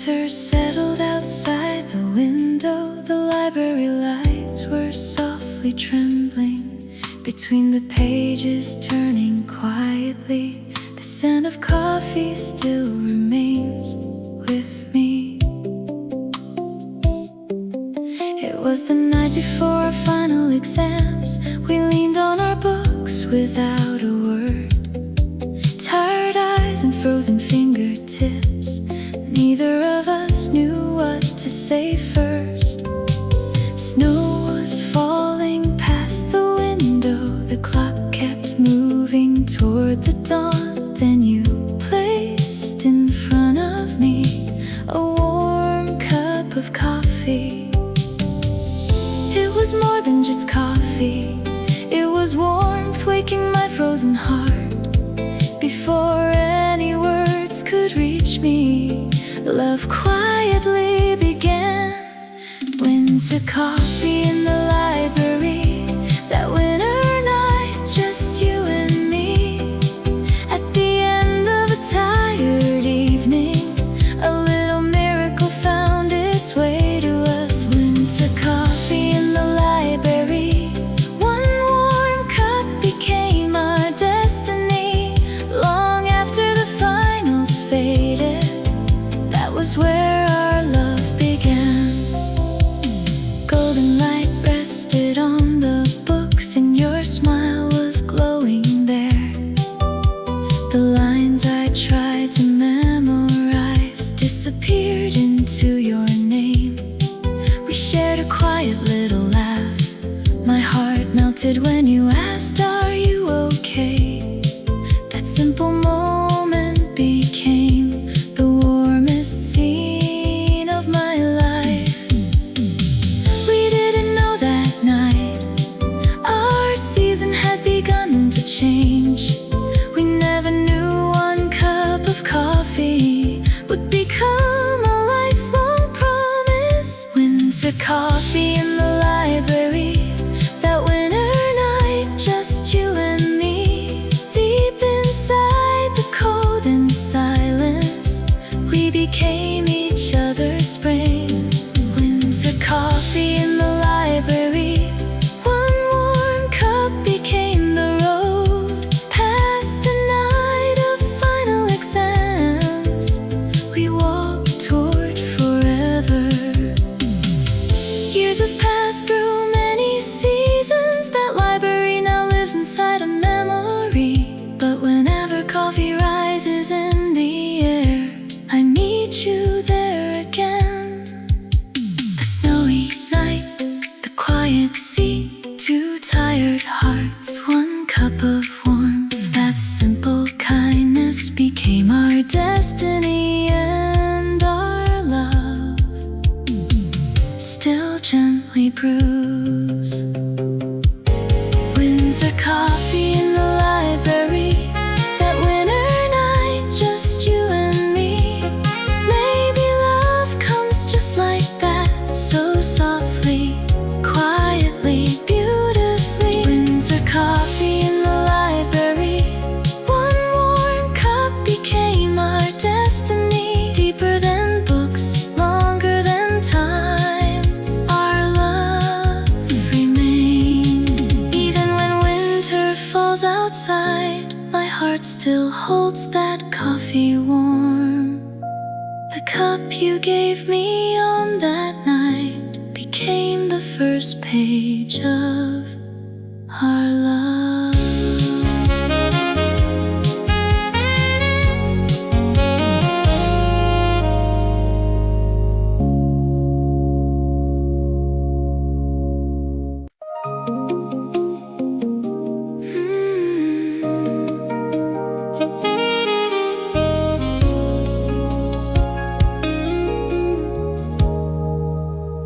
Winter settled outside the window. The library lights were softly trembling between the pages, turning quietly. The scent of coffee still remains with me. It was the night before our final exams. We leaned on our books without a word. Tired eyes and frozen fingertips. Neither of us knew what to say first. Snow was falling past the window. The clock kept moving toward the dawn. Then you placed in front of me a warm cup of coffee. It was more than just coffee. It was warmth waking my frozen heart. Before any words could reach me, love quietly began. Winter coffee in the library. That winter night, just you and me. At the end of a tired evening, a little miracle found its way to us. Winter coffee in the library. One warm cup became our destiny. Long after the finals faded, that was where our love began. Golden light rested on the books and your smile was glowing there. The lines I tried to memorize disappeared into your name. We shared a quiet little laugh. My heart melted when you asked, "Are you okay?" That simple moment became the warmest scene of my life. We didn't know that night our season had begun to change. We never knew one cup of coffee would become a lifelong promise. Winter coffee in the library. That winter night, just you and me. Deep inside the cold and silence, we became each other's spring. Winter coffee in the library. One warm cup became the road past the night of final exams. We walked toward forever. Years have passed through many seasons. That library now lives inside a memory. But whenever coffee rises in the air, I meet you there again. The snowy night, the quiet sea, two tired hearts, one cup of warmth. That simple kindness became our destiny, and our love still gently brews. Winter coffee in the library. That winter night, just you and me. Maybe love comes just like that, so softly, quietly, beautifully. Winter coffee in the library. One warm cup became our destiny. Deeper than books, longer than time, our love remained. Even when winter falls outside, my heart still holds that coffee warm. The cup you gave me on that night became the first page of our love.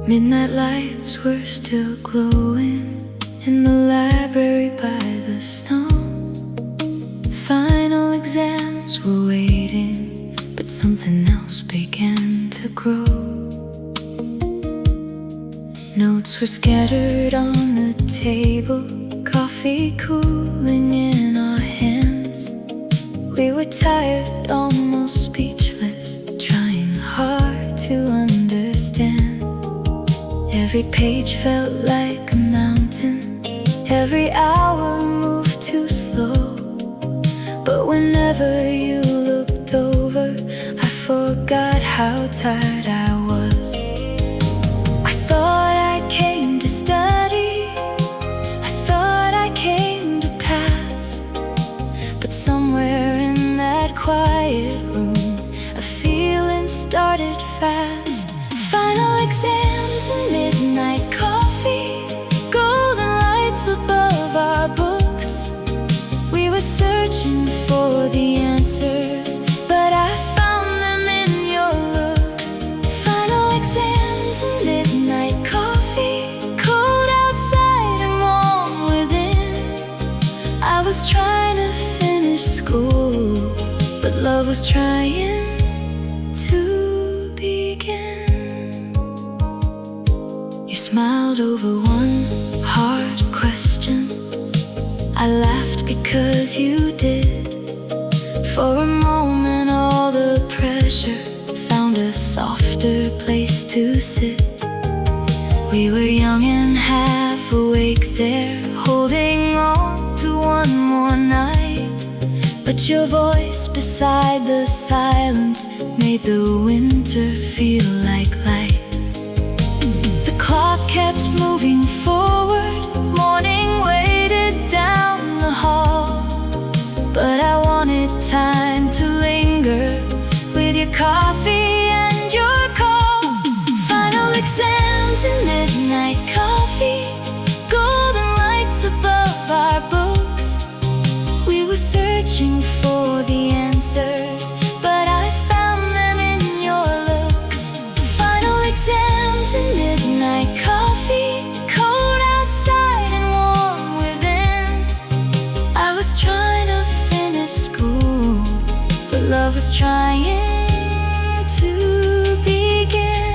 Midnight lights were still glowing in the library by the snow. Final exams were waiting, but something else began to grow. Notes were scattered on the table, coffee cooling in our hands. We were tired, almost speechless, trying hard Every page felt like a mountain. Every hour moved too slow. But whenever you looked over, I forgot how tired I was. I thought I came to study, I thought I came to pass. But somewhere in that quiet room, a feeling started fast. Final exams and midnight coffee, golden lights above our books. We were searching for the answers, but I found them in your looks. Final exams and midnight coffee, cold outside and warm within. I was trying to finish school, but love was trying to begin. You smiled over one hard question. I laughed because you did. For a moment all the pressure found a softer place to sit. We were young and half awake there, holding on to one more night. But your voice beside the silence made the winter feel like light. The clock kept moving forward, morning waited down the hall. But I wanted time to linger with your coffee and your call. Final exams and midnight coffee, golden lights above our books. We were searching for the answers, but I found them in your looks. Final exams and midnight coffee, cold outside and warm within. I was trying to finish school, but love was trying to begin.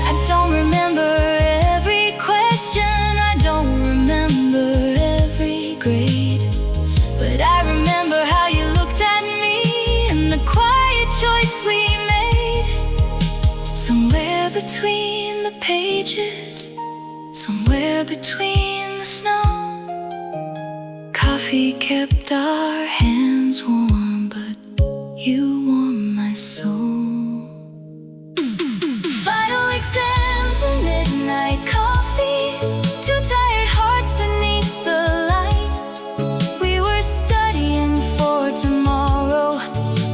I don't remember every question, I don't remember every grade, but I remember how you looked at me and the quiet choice we made. Somewhere between the pages, somewhere between the snow, coffee kept our hands warm, but you warmed my soul. Final exams and midnight coffee, two tired hearts beneath the light. We were studying for tomorrow,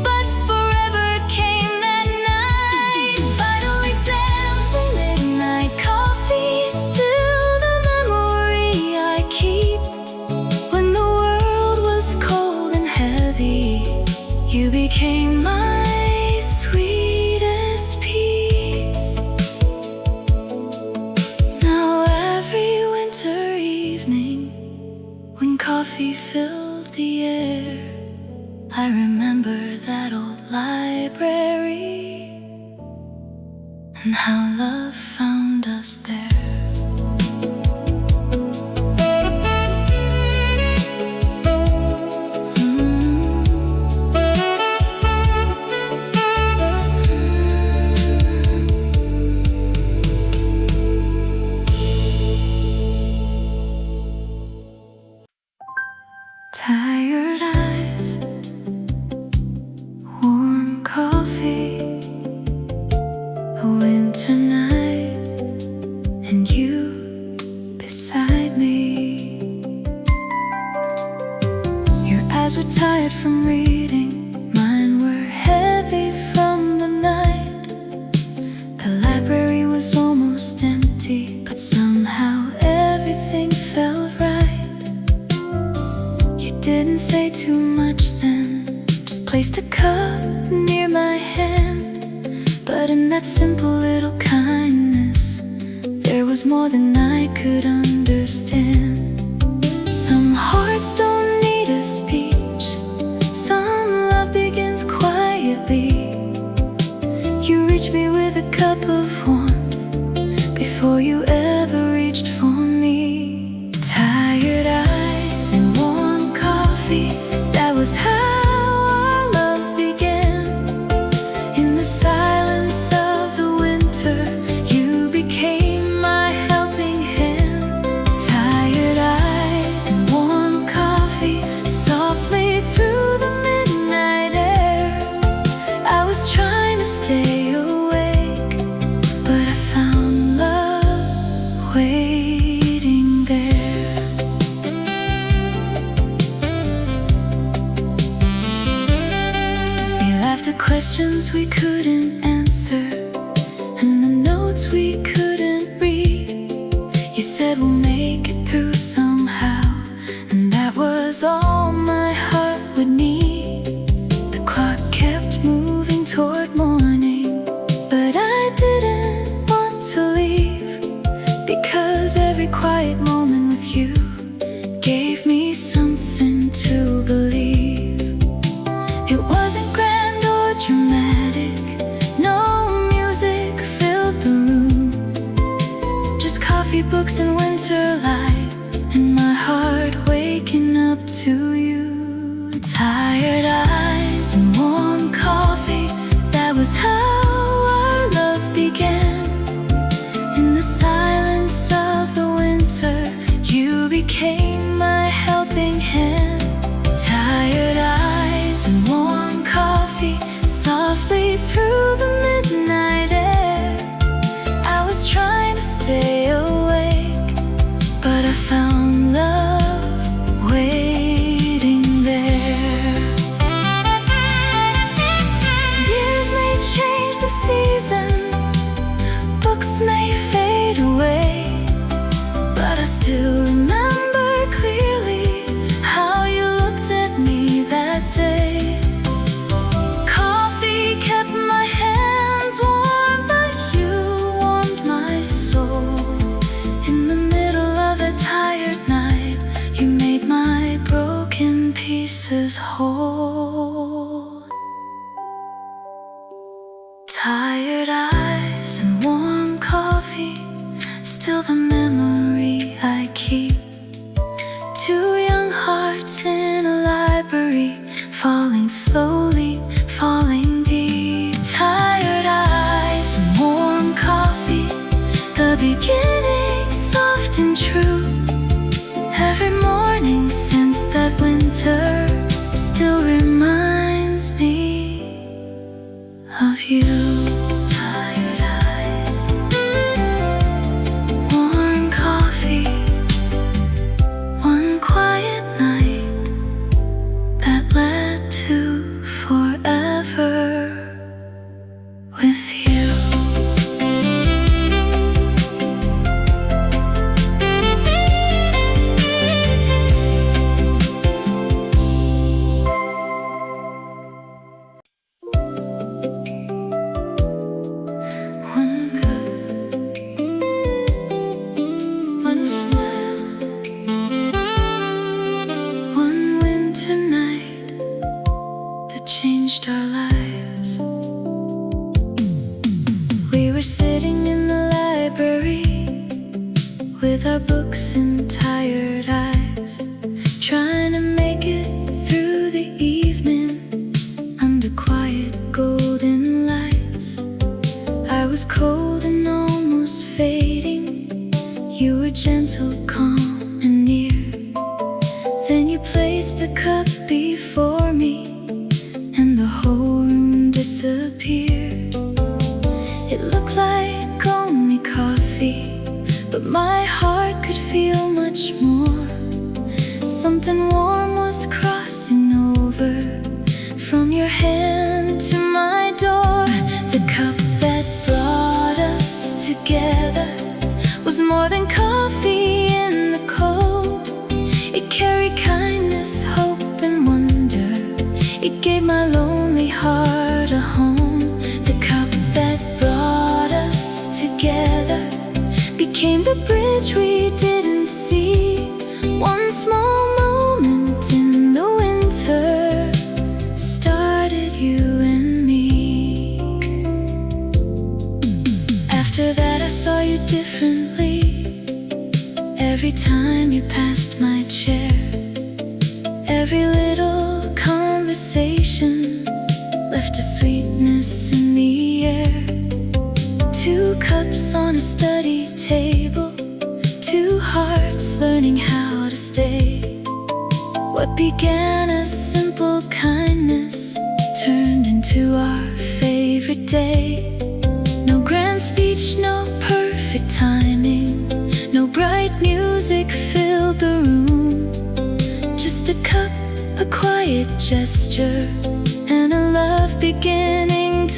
but forever came that night. Final exams and midnight coffee, still the memory I keep. When the world was cold and heavy, you became my sweetest peace. Now every winter evening, when coffee fills the air, I remember that old library and how love found us there. Tired eyes, warm coffee, a winter night, and you beside me. Your eyes were tired from reading, mine were heavy from the night. The library was almost empty, but somehow everything felt right. Didn't say too much then, just placed a cup near my hand. But in that simple little kindness, there was more than I could understand. Some hearts don't need a speech, some love begins quietly. You reached me with a cup of warmth before you ever reached for me. Tired eyes and warm coffee, that was how our love began. In the silence of the of the questions we couldn't answer, and the notes we couldn't read. You said we'll make it through somehow, and that was all my heart would need. The clock kept moving toward morning, but I didn't want to leave, because every quiet moment with you gave me something to believe. It wasn't grand or dramatic, no music filled the room, just coffee, books, and winter light, and my heart waking up to you. Tired eyes and warm coffee, that was how our love began. In the silence of the winter, you became my helping hand. Tired eyes and warm coffee, softly through the midnight air. I was trying to stay awake, but I found love waiting there. Years may change the season, books may fade away, but I still remember clearly how you looked at me that day. Coffee kept my hands warm, but you warmed my soul. In the middle of a tired night, you made my broken pieces whole. Tired eyes and warm coffee, still the memory I keep. Two young hearts in a library, falling slowly, falling deep. Tired eyes and warm coffee, the beginning soft and true. Every morning since that winter still reminds me of you. Tired eyes, warm coffee, one quiet night that led to forever with you. One cup, one smile, one winter night that changed our lives. We were sitting in the library with our books and tired eyes, trying to make it through the evening under quiet golden lights. I was cold and almost fading, you were gentle, calm, and near. Then you placed a cup before me, and the whole room disappeared. It looked like only coffee, but my heart could feel much more. Something warm was crossing over from your hand to my door. The cup that brought us together was more than coffee in the cold. It carried kindness, hope, and wonder. It gave my lonely heart a home. The cup that brought us together became the bridge we didn't see. One small moment in the winter started you and me. After that I saw you differently. Every time you passed my chair, every little conversation left a sweetness in the air. Two cups on a study table, two hearts learning how to stay. What began as simple kindness turned into our favorite day. No grand speech, no perfect timing, no bright music filled the room. Just a cup, a quiet gesture, and a love began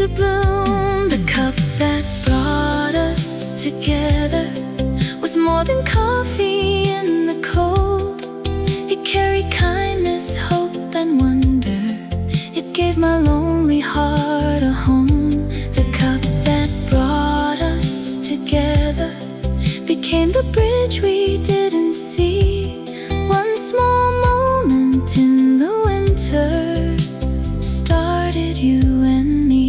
to bloom. The cup that brought us together was more than coffee in the cold. It carried kindness, hope, and wonder. It gave my lonely heart a home. The cup that brought us together became the bridge we didn't see. One small moment in the winter started you and me.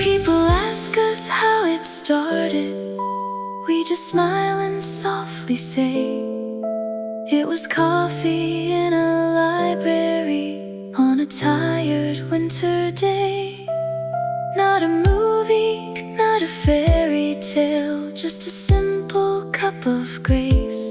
People ask us how it started. We just smile and softly say it was coffee in a library on a tired winter day. Not a movie, not a fairy tale, just a simple cup of grace.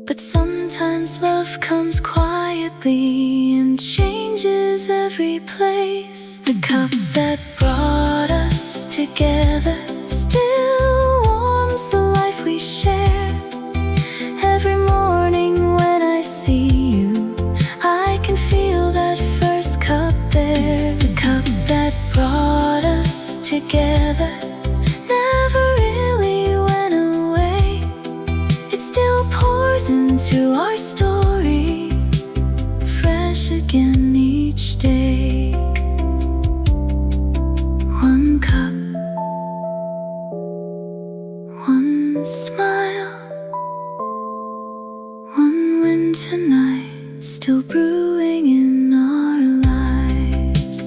But sometimes love comes quietly and changes every place. The cup that brought us together still warms the life we share. Every morning when I see you, I can feel that first cup there. The cup that brought us together never really went away. It still pours into our story, fresh again each day. One cup, one smile, one winter night still brewing in our lives.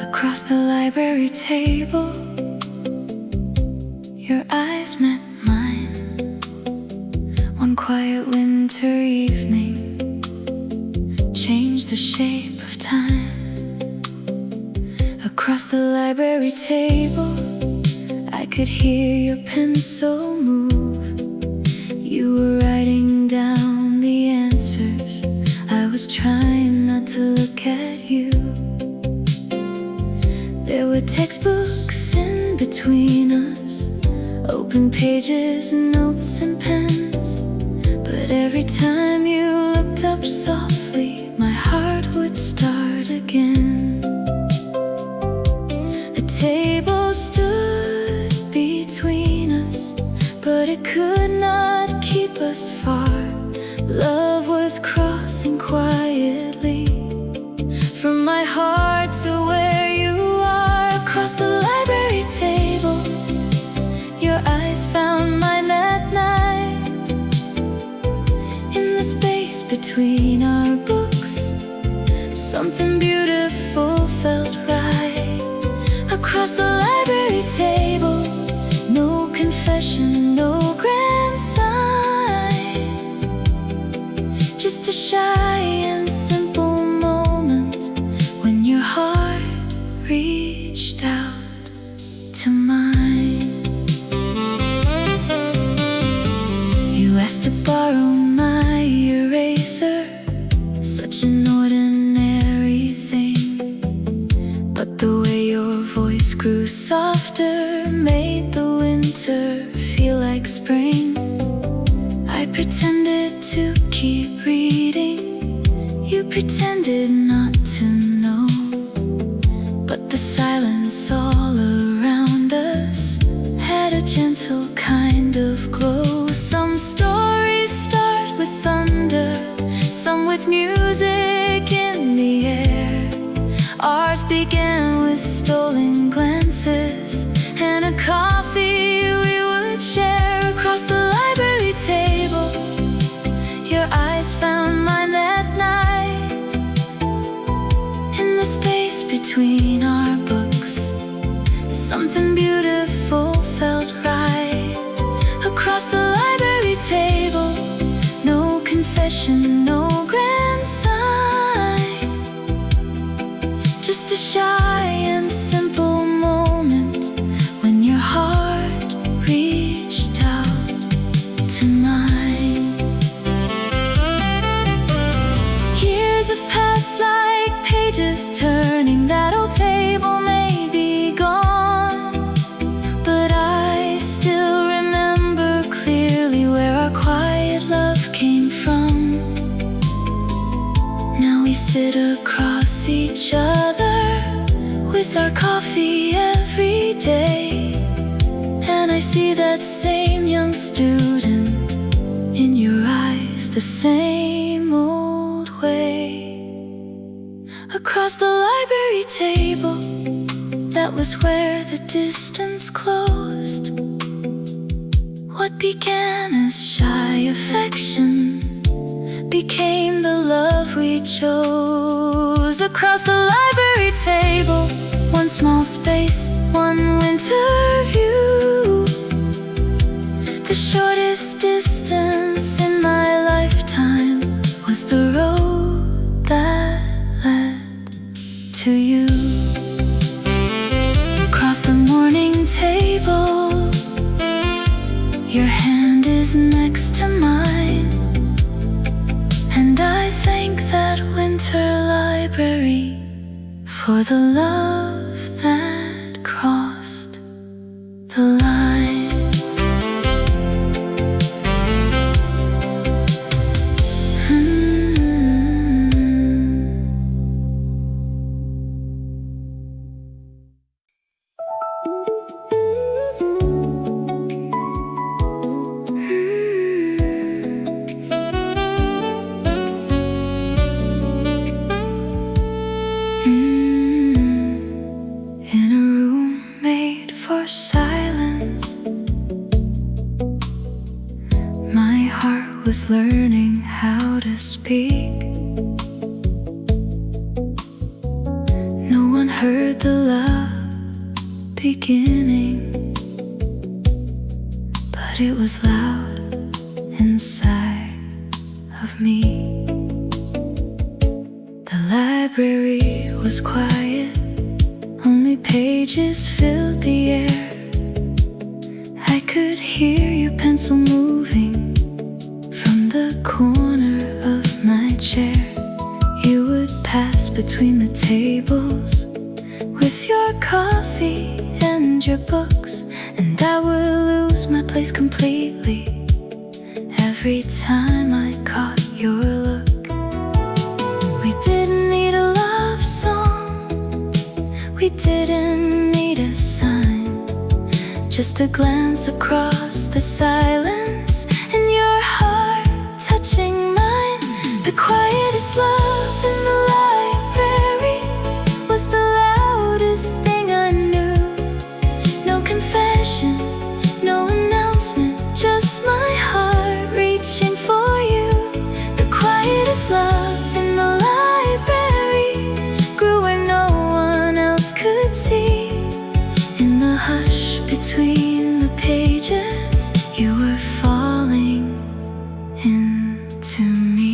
Across the library table, your eyes met mine. One quiet winter evening changed the shape of time. Across the library table, I could hear your pencil move. You were writing down the answers. I was trying not to look at you. There were textbooks in between us, open pages, notes and pens. But every time you looked up softly, my heart would start again. A table stood between us, but it could not keep us far. Love was crossing quietly from my heart to where you are. Across the library table, your eyes found mine that night. In the space between our books, something beautiful felt right. Across the library table, no confession, no grand sign, just a shy and simple moment when your heart reached out to mine. You asked to borrow my eraser, such an ordinary thing. But the way your voice grew softer made the winter feel like spring. I pretended to keep reading, you pretended not to know. But the silence all around us had a gentle kind of glow. Some stories start with thunder, some with music in the air. Ours began with stolen glances and a coffee we would share. Across the library table, your eyes found mine that night. In the space between our books, something beautiful confession, no grand sign, just a shy and simple moment when your heart reached out to mine. Years have passed like pages turning, that old table may be gone, but I still remember clearly where our quiet love came from. Now we sit across each other with our coffee every day, and I see that same young student in your eyes, the same old way. Across the library table, that was where the distance closed. What began as shy affection became the love we chose. Across the library table, one small space, one winter view, the shortest distance in my lifetime was the road that led to you. Across the morning table, your hand is next to mine, and I thank that winter library for the love that crossed the line. Silence, my heart was learning how to speak. No one heard the love beginning, but it was loud inside of me. The library was quiet, only pages filled the air. I could hear your pencil moving from the corner of my chair. You would pass between the tables with your coffee and your books, and I would lose my place completely every time I caught your look. We didn't need a love song, we didn't need a sign, just a glance across the silence and your heart touching mine. The quietest love in the library was the loudest thing I knew. No confession, no announcement, just my heart reaching for you. The quietest love in the library grew where no one else could see. In the hush between the pages, you were falling into me.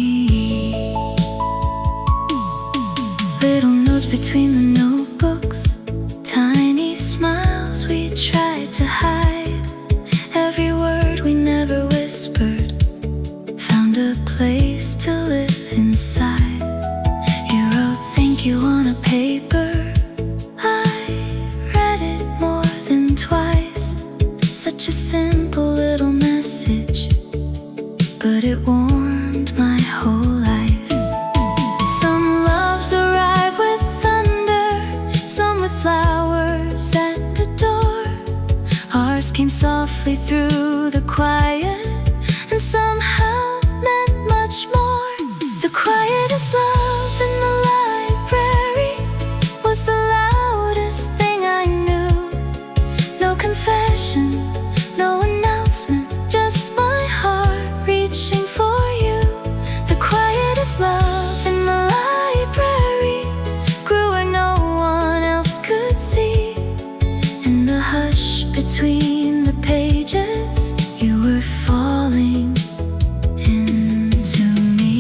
Little notes between the notebooks, tiny smiles we tried to hide. Every word we never whispered found a place to live inside. You wrote thank you on a paper, such a simple little message, but it warmed my whole life. Some loves arrive with thunder, some with flowers at the door. Ours came softly through the quiet and somehow meant much more. The quietest love in the library was the loudest thing I knew. No confession, no announcement, just my heart reaching for you. The quietest love in the library grew where no one else could see. In the hush between the pages, you were falling into me.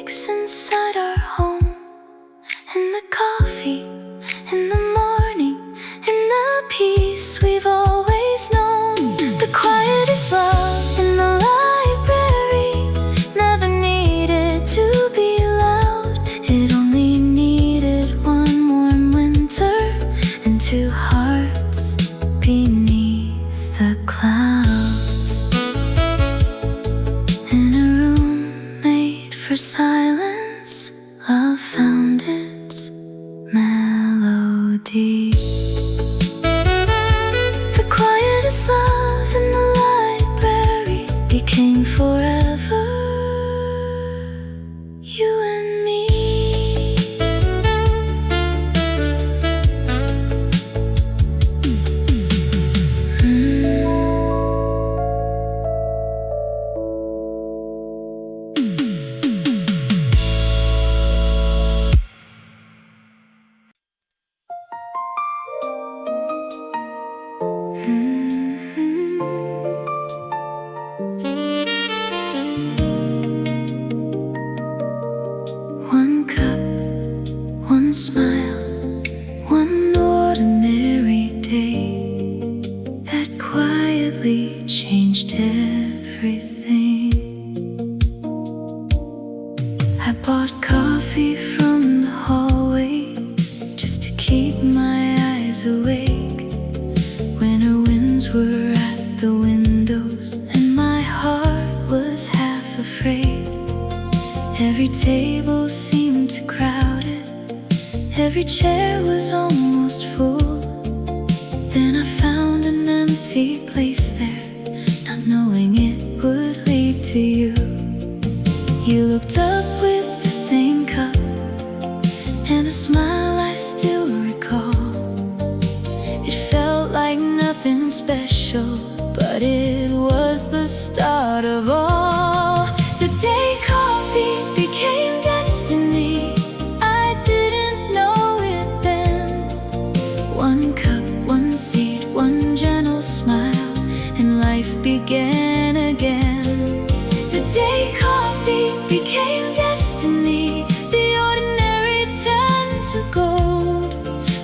weeks inside our home. In the coffee, in the morning, in the peace we've always known. The quietest love in the library never needed to be loud. It only needed one warm winter and two hearts beneath the clouds. In a room made for silence, love found its melody. The quietest love in the library became forever, you and me. One cup, one smile, one ordinary day that quietly changed everything. I bought coffee from the hallway just to keep my eyes awake. Winter winds were at the windows and my heart was half afraid. Every table seemed too crowded, every chair was almost full. Then I found an empty place there, not knowing it would lead to you. You looked up with the same cup and a smile I still recall. It felt like nothing special, but it was the start of all. The day coffee became destiny, I didn't know it then. One cup, one seat, one gentle smile, and life began again. The day coffee became destiny, the ordinary turned to gold.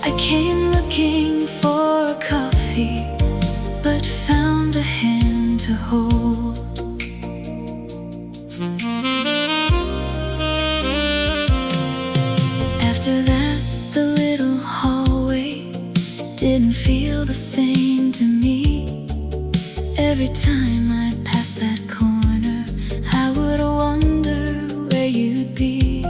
I came looking for coffee, but found a hand to hold. After that, the little hallway didn't feel the same to me. Every time I passed that corner, I would wonder where you'd be.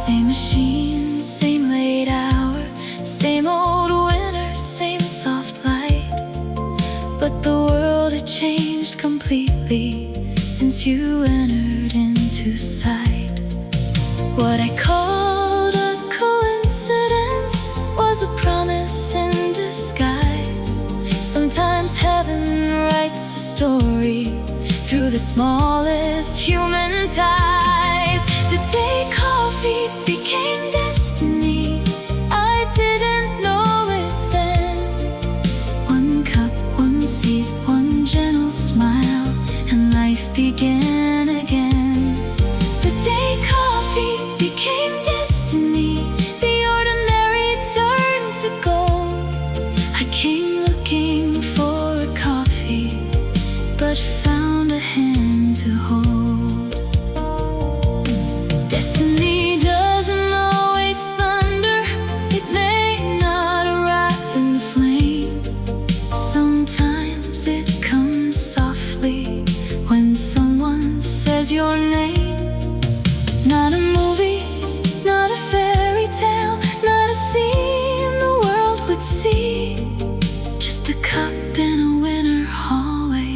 Same machine, same late hour, same old winter, same soft light. But the world had changed completely since you entered into sight. What I called a coincidence was a promise in disguise. Sometimes heaven writes a story through the smallest human ties. The day coffee became destiny, I didn't know it then. One cup, one seat, one gentle smile, and life began again. The day coffee became destiny, the ordinary turned to gold. I came looking for coffee, but found a hand to hold. Destiny doesn't always thunder, it may not arrive in flame. Sometimes it comes softly when someone says your name. Not a movie, not a fairy tale, not a scene the world would see. Just a cup in a winter hallway,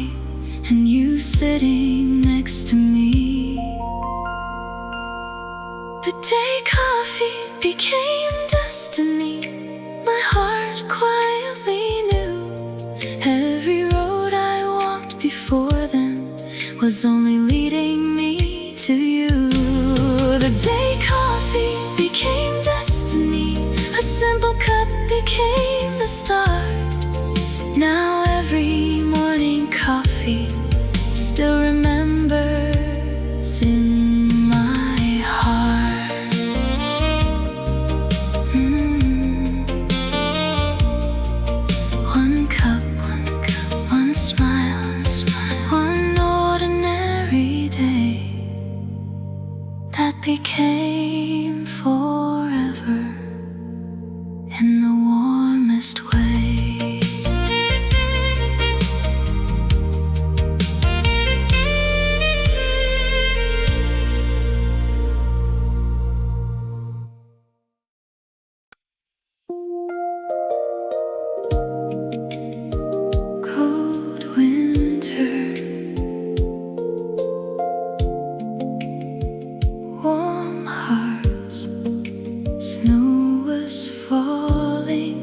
and you sitting next to me. The day coffee became destiny, my heart quietly knew. Every road I walked before then was only leading me to you. The day coffee became destiny, a simple cup became the start. Now every morning coffee still remembers in my became forever in the warmest way. Cold winter, warm hearts, snow was falling,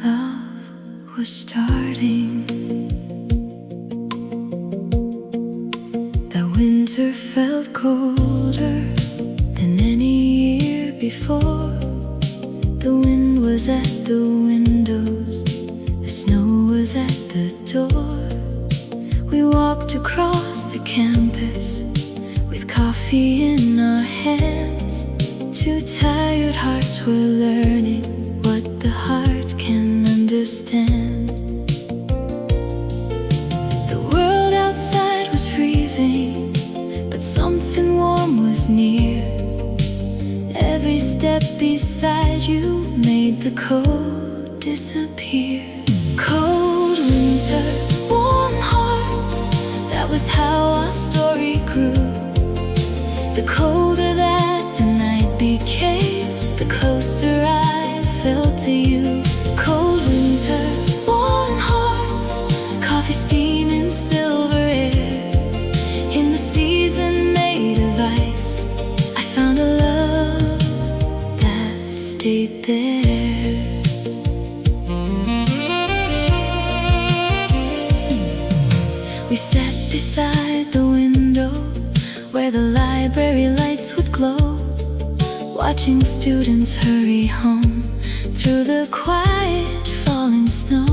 love was starting. That winter felt colder than any year before. The wind was at the windows, the snow was at the door. We walked across the campus with coffee in our hands. Two tired hearts were learning what the heart can understand. The world outside was freezing, but something warm was near. Every step beside you made the cold disappear. Cold winter, warm hearts, that was how our story grew. The colder that the night became, the closer I felt to you. Cold winter, warm hearts, coffee steam in silver air. In the season made of ice, I found a love that stayed there. We sat beside the window where the library lights would glow, watching students hurry home through the quiet falling snow.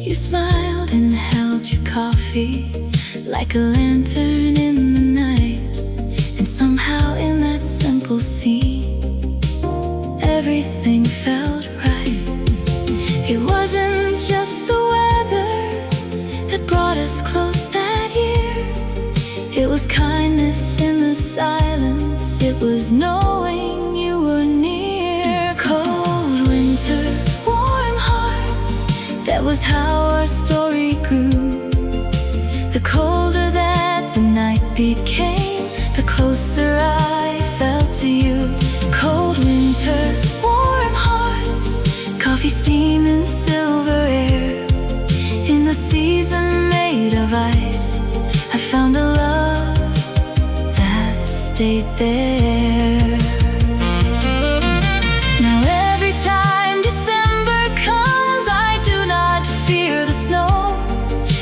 You smiled and held your coffee like a lantern in the night, and somehow in that simple scene everything felt right. It wasn't just the weather that brought us close that year. It was kindness in the silence, it was knowing you were near. Cold winter, warm hearts, that was how our story grew. The colder that the night became, the closer I felt to you. Cold winter, warm hearts, coffee steam in silver air. In the season made of ice, I found a love that stayed there. Now every time December comes, I do not fear the snow,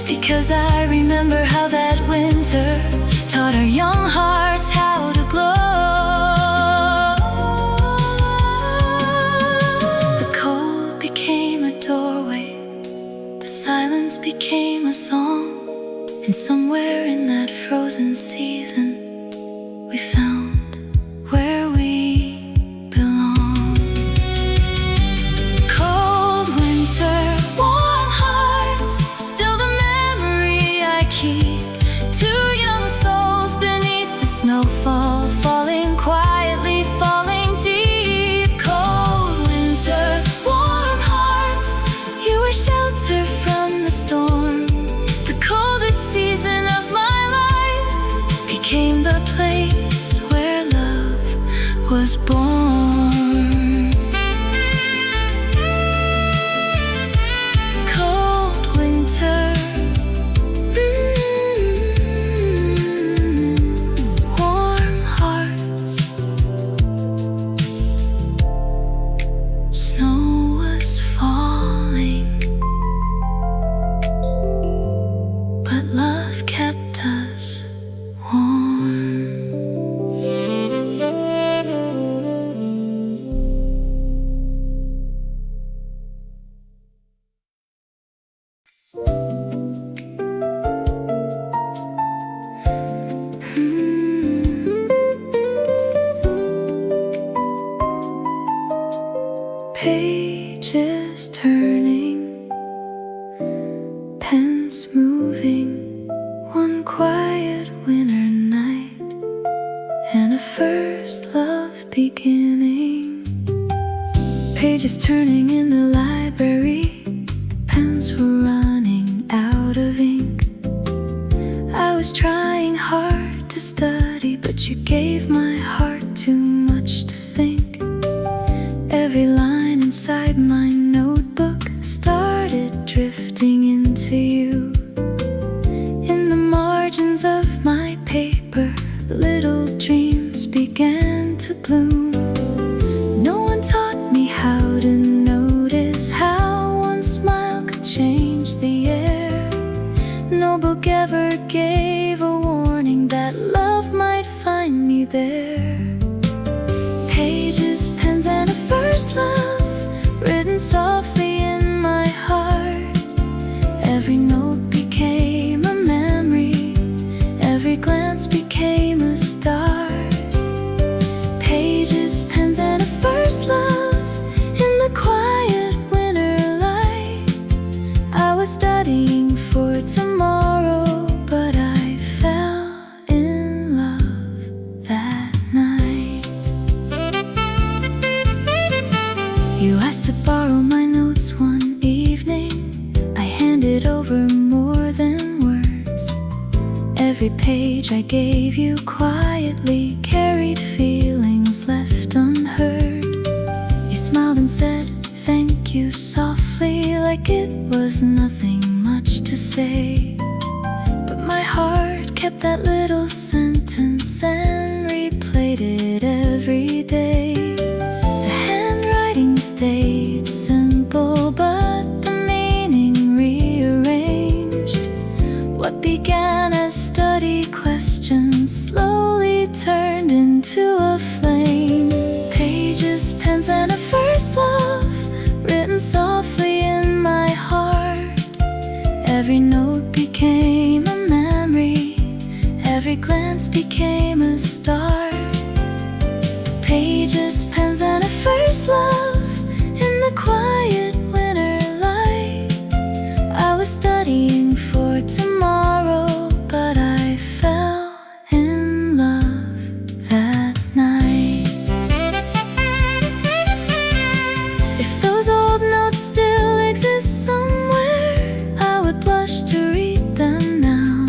because I remember how that winter taught our young hearts how to glow. The cold became a doorway, the silence became a song, and somewhere in that frozen season we found where we belong. Cold winter, warm hearts, still the memory I keep. Two young souls beneath the snowfall, falling quietly, falling deep. Cold winter, warm hearts, you were shelter from the storm. The coldest season of my life became the place where love was born. Cold winter, warm hearts, snow was falling, but love kept us warm. first love beginning. Pages turning in the library, pens were running out of ink. I was trying hard to study, but you gave my heart too much to think. Every line inside my notebook started drifting into you. In the margins of my paper, little dreams began to bloom. No one taught me how to notice how one smile could change the air. No book ever gave a warning that love might find me there. Pages, pens, and a first love written softly in my heart. Every note became a memory, every glance became a start. Pages, pens, and a first love in the quiet winter light. I was studying for tomorrow, but I fell in love that night. You asked to borrow my notes one evening. I handed over more than words. Every page I gave you quietly carried feelings left unheard. You smiled and said thank you softly, like it was nothing much to say. But my heart kept that little sentence and replayed it every day. The handwriting stayed simple, but the meaning rearranged. What began as study questions slowly turned into a flame. Pages, pens, and a first love written softly in my heart. Every note became a memory, every glance became a start. Pages, pens, and a first love in the quiet winter light. I was studying for tomorrow, but I fell in love that night. If those old notes still exist somewhere, I would blush to read them now.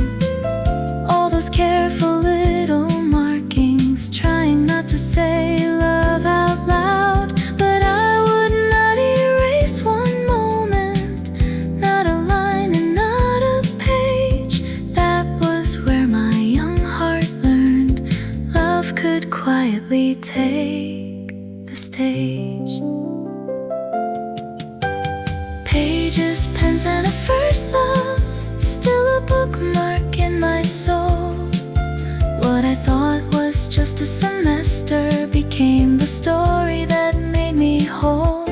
All those careful little markings, trying not to say love out loud. But I would not erase one moment, not a line and not a page. That was where my young heart learned love could quietly take the stage. Pages, pens, and a first love, still a bookmark in my soul. What I thought was just a semester became the story that made me whole.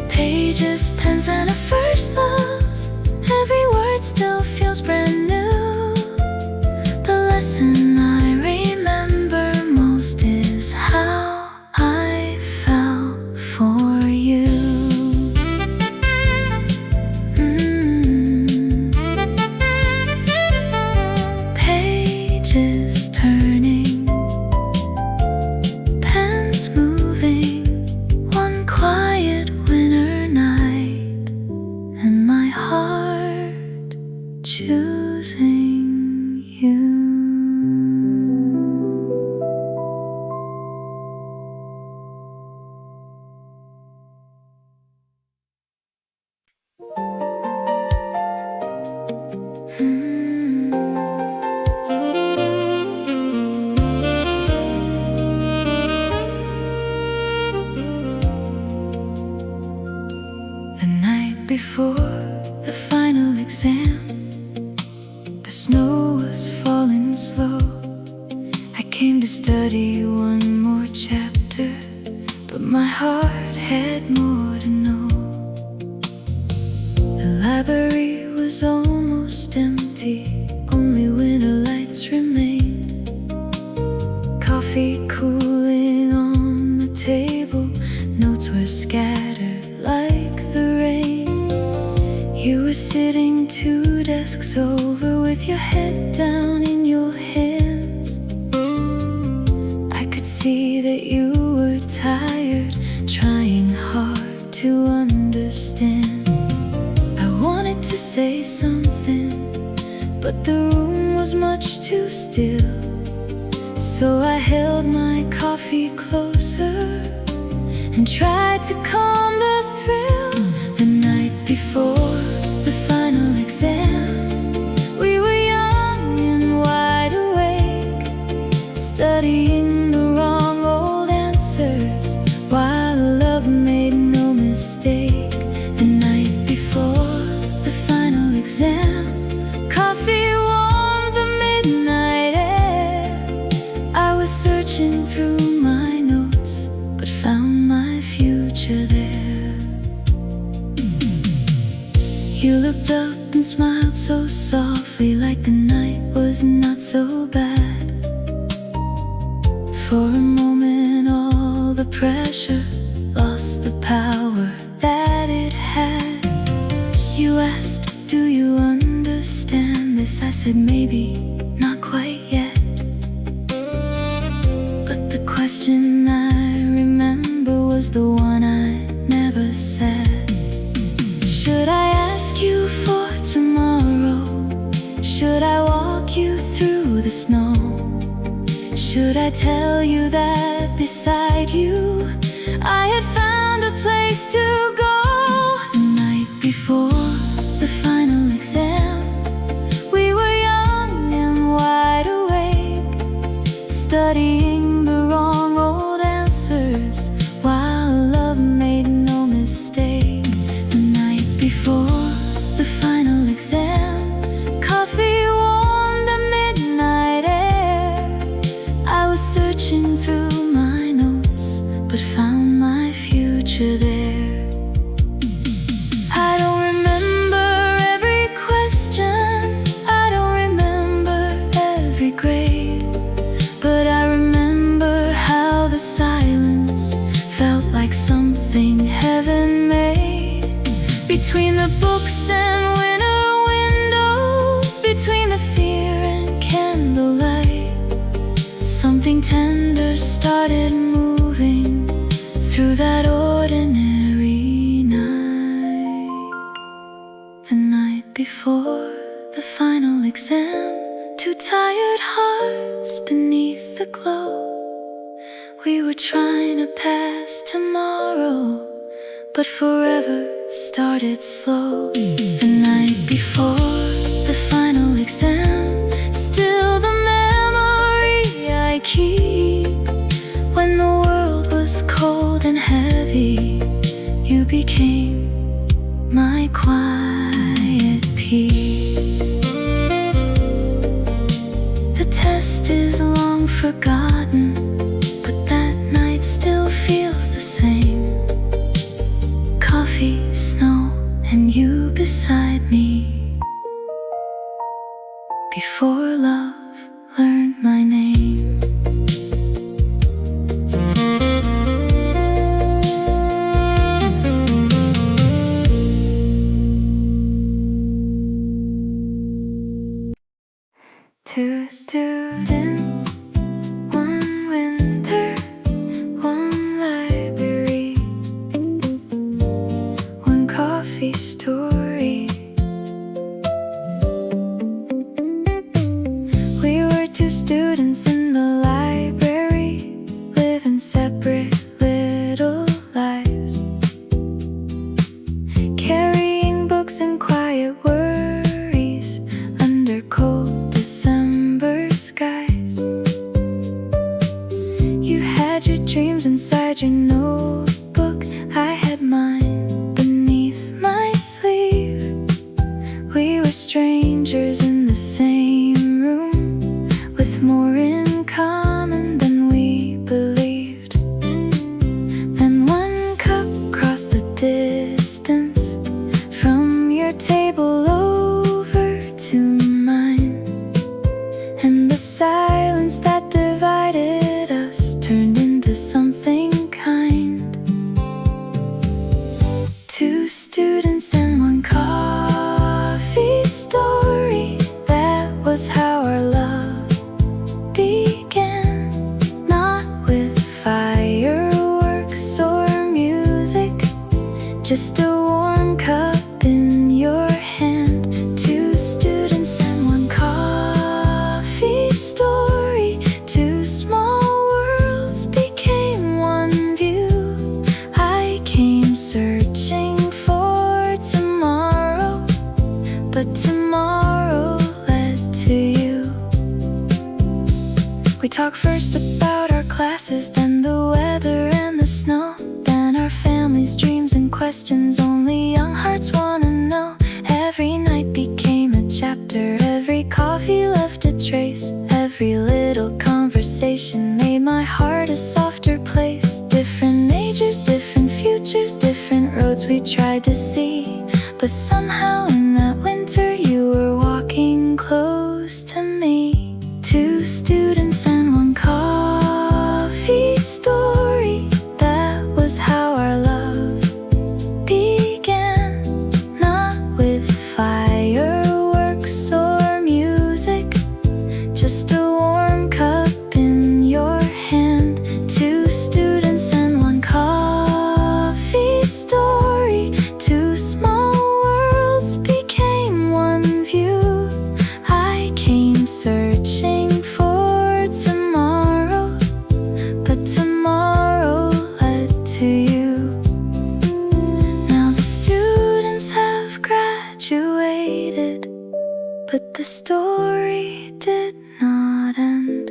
Pages, pens, and a first love, every word still feels brand new. The lesson I remember most is how I fell for you. Pages turning, pens moving, one quiet winter night, and my heart choosing you. The night before the final exam, the snow was falling slow. I came to study one more chapter, but my heart had more to know. The library was almost empty, only winter lights remained. Coffee cooling on the table, notes were scattered like the rain. You were sitting 2 desks over with your head down in your hands. but the room was much too still. So I held my coffee closer and tried to calm the thrill. The night before the final exam, we were young and wide awake, studying the wrong old answers while love made no mistake. The night before the final exam, coffee warmed the midnight air. I was searching through my notes, but found my future there. You looked up and smiled so softly, like the night was not so bad. For a moment all the pressure lost the power that it had. You asked, do you understand this? I said, maybe, not quite yet. But the question I remember was the one I never said. Should I ask you for tomorrow? Should I walk you through the snow? Should I tell you that beside you I had found a place to go? The night before the final exam, we were young and wide awake, studying the wrong old answers while love made no mistake. The night before the final exam, coffee warmed the midnight air. I was searching through my notes, but found my future there. I don't remember every question, I don't remember every grade, but I remember how the silence felt like something heaven made. Between the books and winter windows, between the fear and candlelight, something tender started moving through that ordinary night. The night before the final exam, two tired hearts beneath the glow. We were trying to pass tomorrow, but forever started slow. The night before the final exam, still the memory I keep. When the world was cold and heavy, you became my quiet peace. The test is long forgotten, but that night still feels the same. Coffee, snow, and you beside me. Before love learned my name. Two students, one winter, one library, one coffee story. We were two students in the library, living separate little lives, carrying books and quiet worries under cold December skies. You had your dreams inside your notebook, I had mine beneath my sleeve. We were strangers in the same room, with more in common than we believed. Then one cup crossed the distance from your table over to mine, and the silence that divided us turned into something kind. Two students and one coffee story, that was how our love began. Not with fireworks or music, just a warm cup in your hand. Two students and one coffee coffee story. Two small worlds became one view. I came searching for tomorrow, but tomorrow led to you. We talked first about our classes, then the weather and the snow, then our families, dreams and questions only young hearts wanna know. Every night became a chapter, every coffee left a trace, every little conversation made my heart a softer place. Different majors, different futures, different roads we tried to see, but somehow in that winter you were walking close to me. Two students and one coffee story. That was how our love began. Not with fireworks or music, just a warm cup in your hand. Two students and one coffee story. Two small worlds became one view. I came searching for tomorrow, but tomorrow led to you. Now the students have graduated, but the story did not end.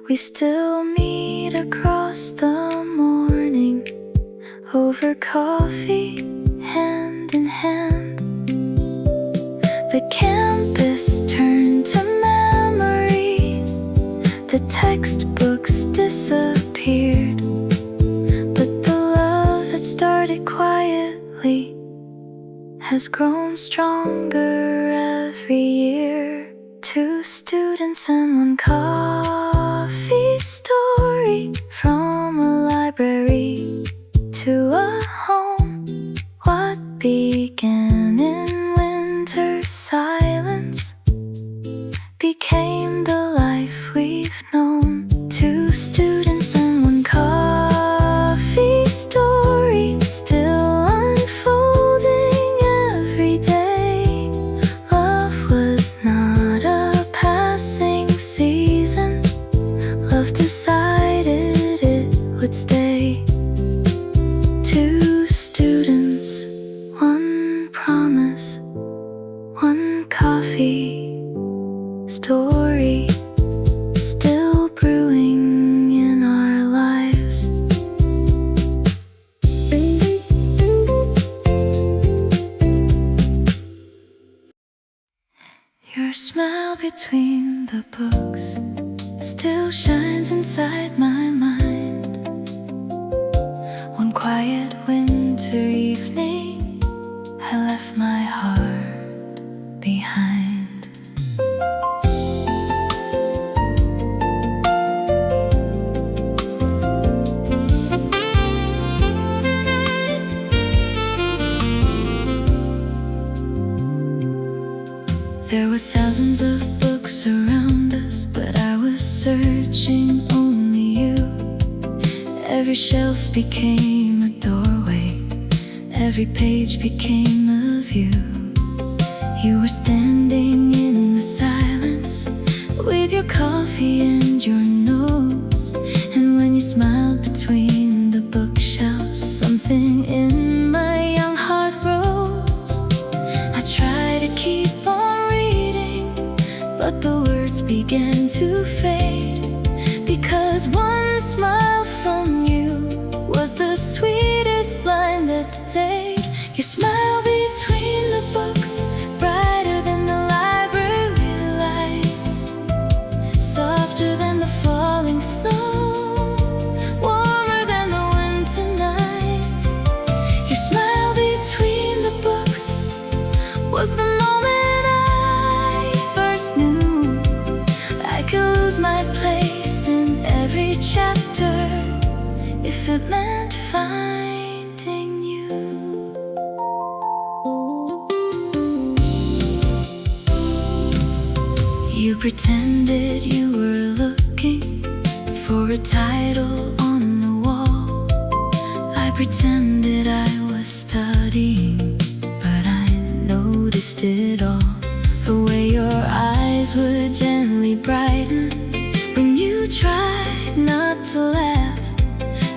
We still meet across the morning, over coffee, hand in hand. The campus turned to memory, the textbooks disappeared, but the love that started quietly has grown stronger every year. Two students and one coffee story. From a library to a home, what began in winter silence became the life we've known. Two students and one coffee story, still unfolding every day. Love was not a passing season, love decided it would stay. Two students, one promise, one coffee story, still brewing in our lives. Your smile between the books still shines inside my mind. One quiet winter evening, I left my heart behind. There were thousands of books around us, but I was searching only you. Every shelf became a doorway, every page became a view. You were standing in the silence with your coffee and your notes, and when you smiled between the bookshelves, something in my young heart rose. I tried to keep on reading, but the words began to fade, because one smile from you was the sweetest line that stayed. Your smile between the books, brighter than the library lights, softer than the falling snow, warmer than the winter nights. Your smile between the books was the moment I first knew I could lose my place in every chapter if it meant finding you. You pretended you were looking for a title on the wall. I pretended I was studying, but I noticed it all. The way your eyes would gently slightly brightened when you tried not to laugh.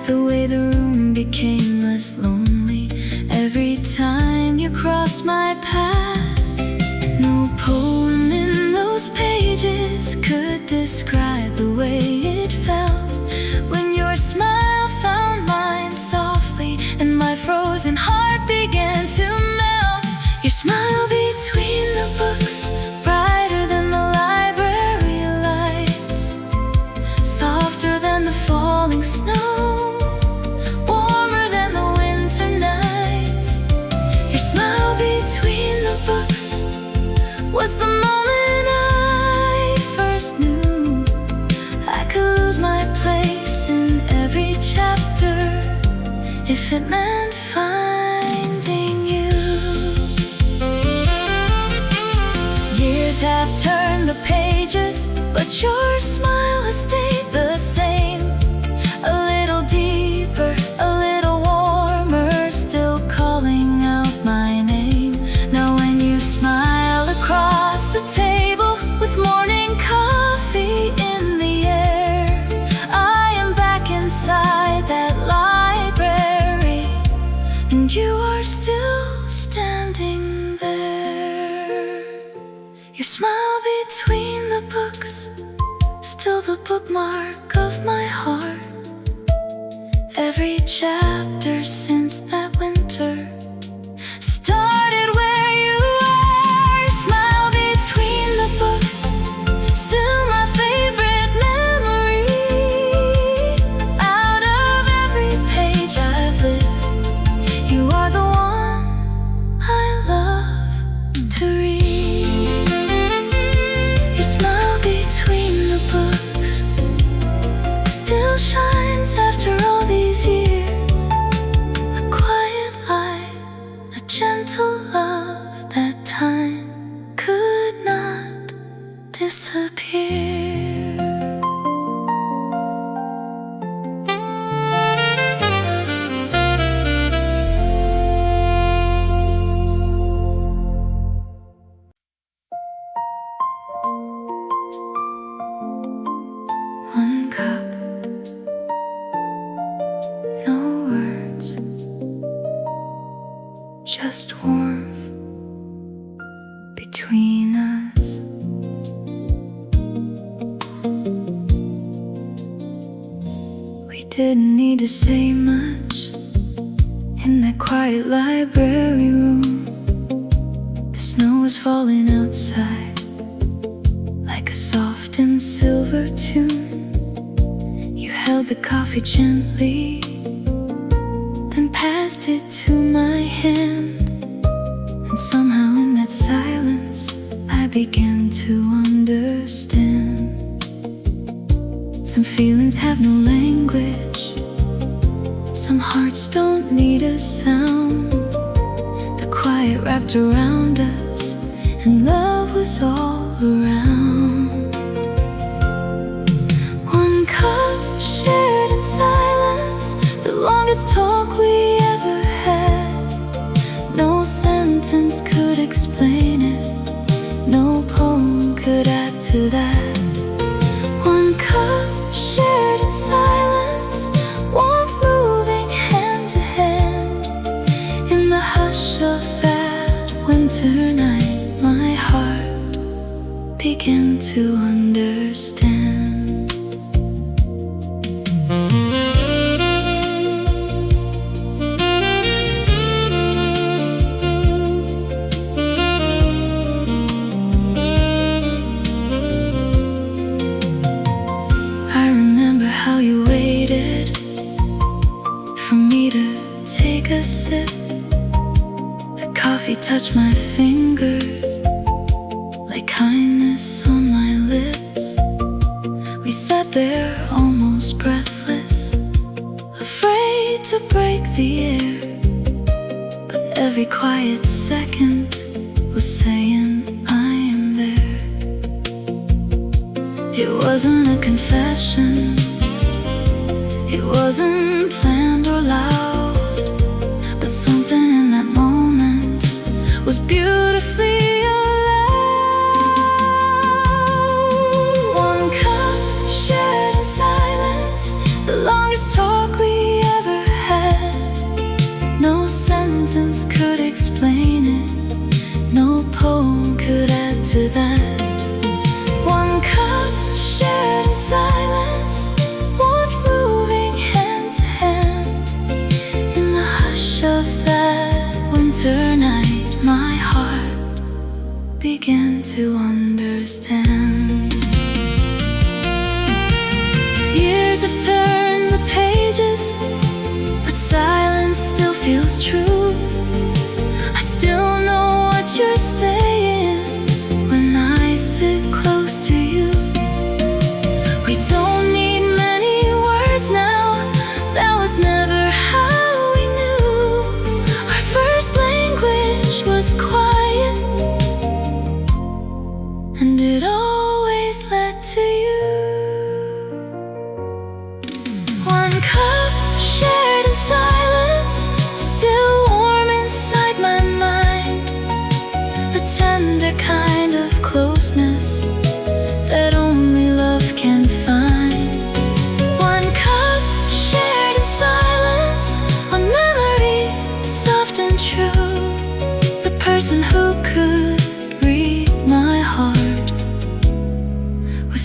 The way the room became less lonely every time you crossed my path. No poem in those pages could describe the way it felt when your smile found mine softly and my frozen heart began to melt. Your smile between the books, brighter than the library lights, softer than the falling snow, warmer than the winter nights. Your smile between the books was the moment I first knew I could lose my place in every chapter if it meant finding you. Years have turned the pages, but your smile has stayed the same. A little deeper, a little warmer, still calling out my name. Now when you smile across the table with morning coffee in the air, I am back inside that library, and you are still standing there. Your smile between the books, still the bookmark of my heart. Every chapter since that winter started where you are. Smile between the books, still my favorite memory. Out of every page I've lived, you are the one I love to read. Your smile between the books still shines after all these years. A quiet light, a gentle love that time could not disappear. One cup, no words, just warmth between us. We didn't need to say much in that quiet library room. The snow was falling outside like a soft and silver tune. You held the coffee gently, then passed it to my hand. And somehow in that silence I began to understand. Some feelings have no language, some hearts don't need a sound. The quiet wrapped around us, and love was all around. One cup shared in silence, the longest talk we ever had. No sentence could explain it, no poem could add to that. One cup shared in silence, warmth moving hand to hand. In the hush of that winter night, my heart began to understand. I remember how you waited for me to take a sip. The coffee touched my fingers like kindness on my lips. We sat there almost breathless, afraid to break the air. But every quiet second was saying I am there. It wasn't a confession, it wasn't planned or loud, but something in that moment was beautifully alive.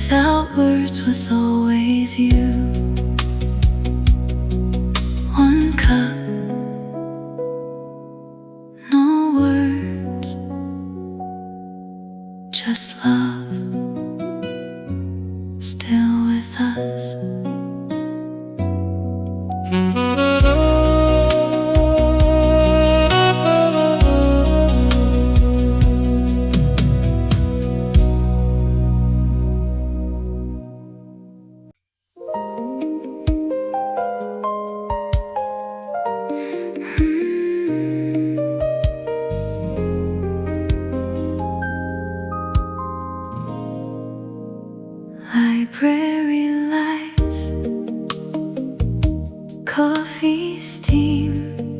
without words was always you. One cup, no words, just love, still with us. Library lights, coffee steam,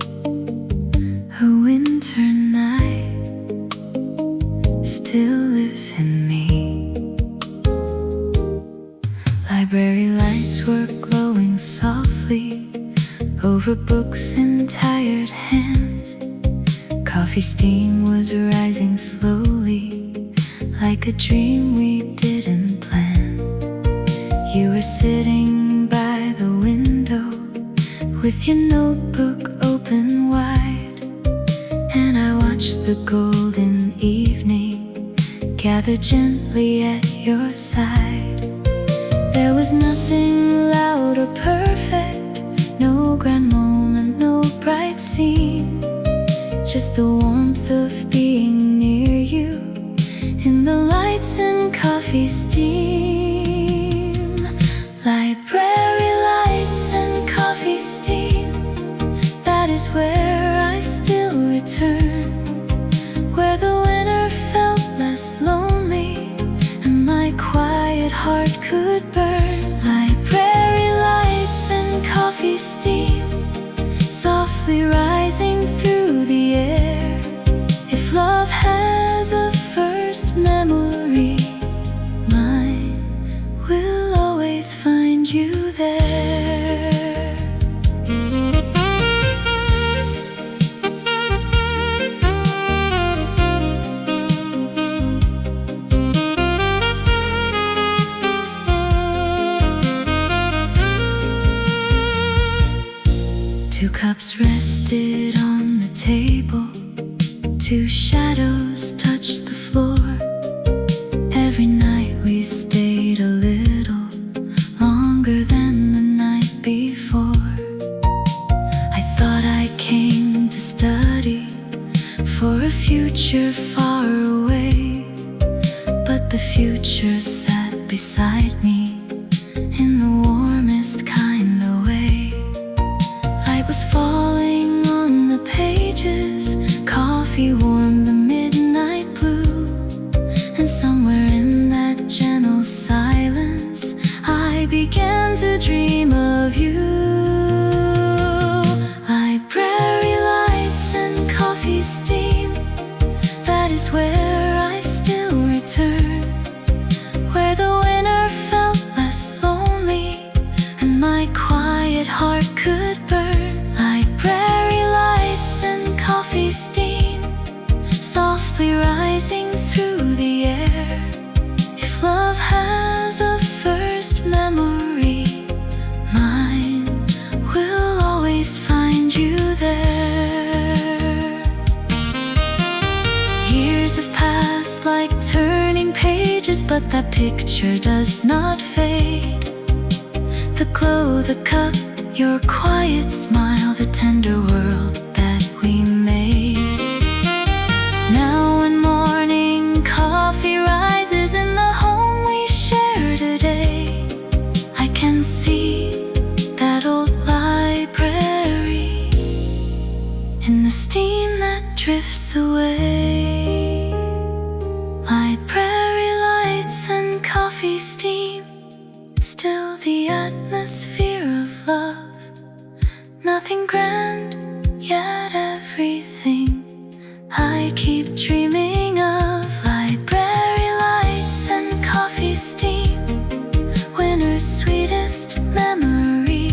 a winter night still lives in me. Library lights were glowing softly over books in tired hands. Coffee steam was rising slowly, like a dream we didn't plan. You were sitting by the window with your notebook open wide, and I watched the golden evening gather gently at your side. There was nothing loud or perfect, no grand moment, no bright scene, just the warmth of being near you in the lights and coffee steam. Library lights and coffee steam, that is where I still return, where the winter felt less lonely and my quiet heart could burn. Library lights and coffee steam, softly rising through the air. If love has a first memory, mine will always find you there. 2 cups rested on the table, 2 shadows touched the floor. Every night we stayed a little longer than the night before. I thought I came to study for a future far away, but the future sat beside me in the warmest kind of way. Light was falling on the pages, coffee warmed the midnight blue, and somewhere in that gentle silence I began to dream of you. Library lights and coffee steam, that is where I still return, where the winter felt less lonely and my quiet heart could burn. Library lights and coffee steam, softly rising through the air. If love has a first memory, mine will always find you there. Years have passed like turning pages, but that picture does not fade. The glow, the cup, your quiet smile, the tender world that we made. Now when morning coffee rises in the home we share today, I can see that old library in the steam that drifts away. Library lights and coffee steam, still the atmosphere of love. Nothing grand, yet everything I keep dreaming of. Library lights and coffee steam, winter's sweetest memory.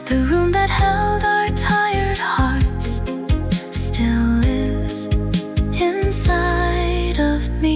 The room that held our tired hearts still lives inside of me.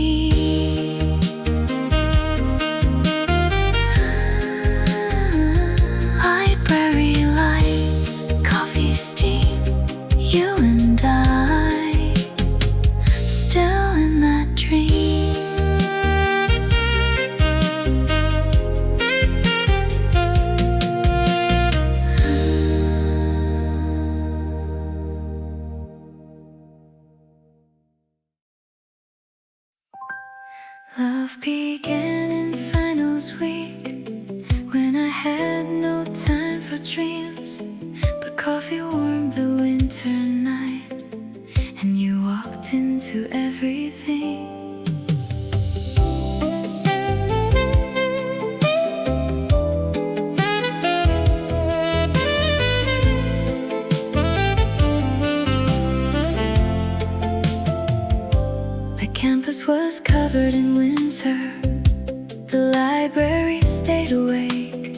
The library stayed awake.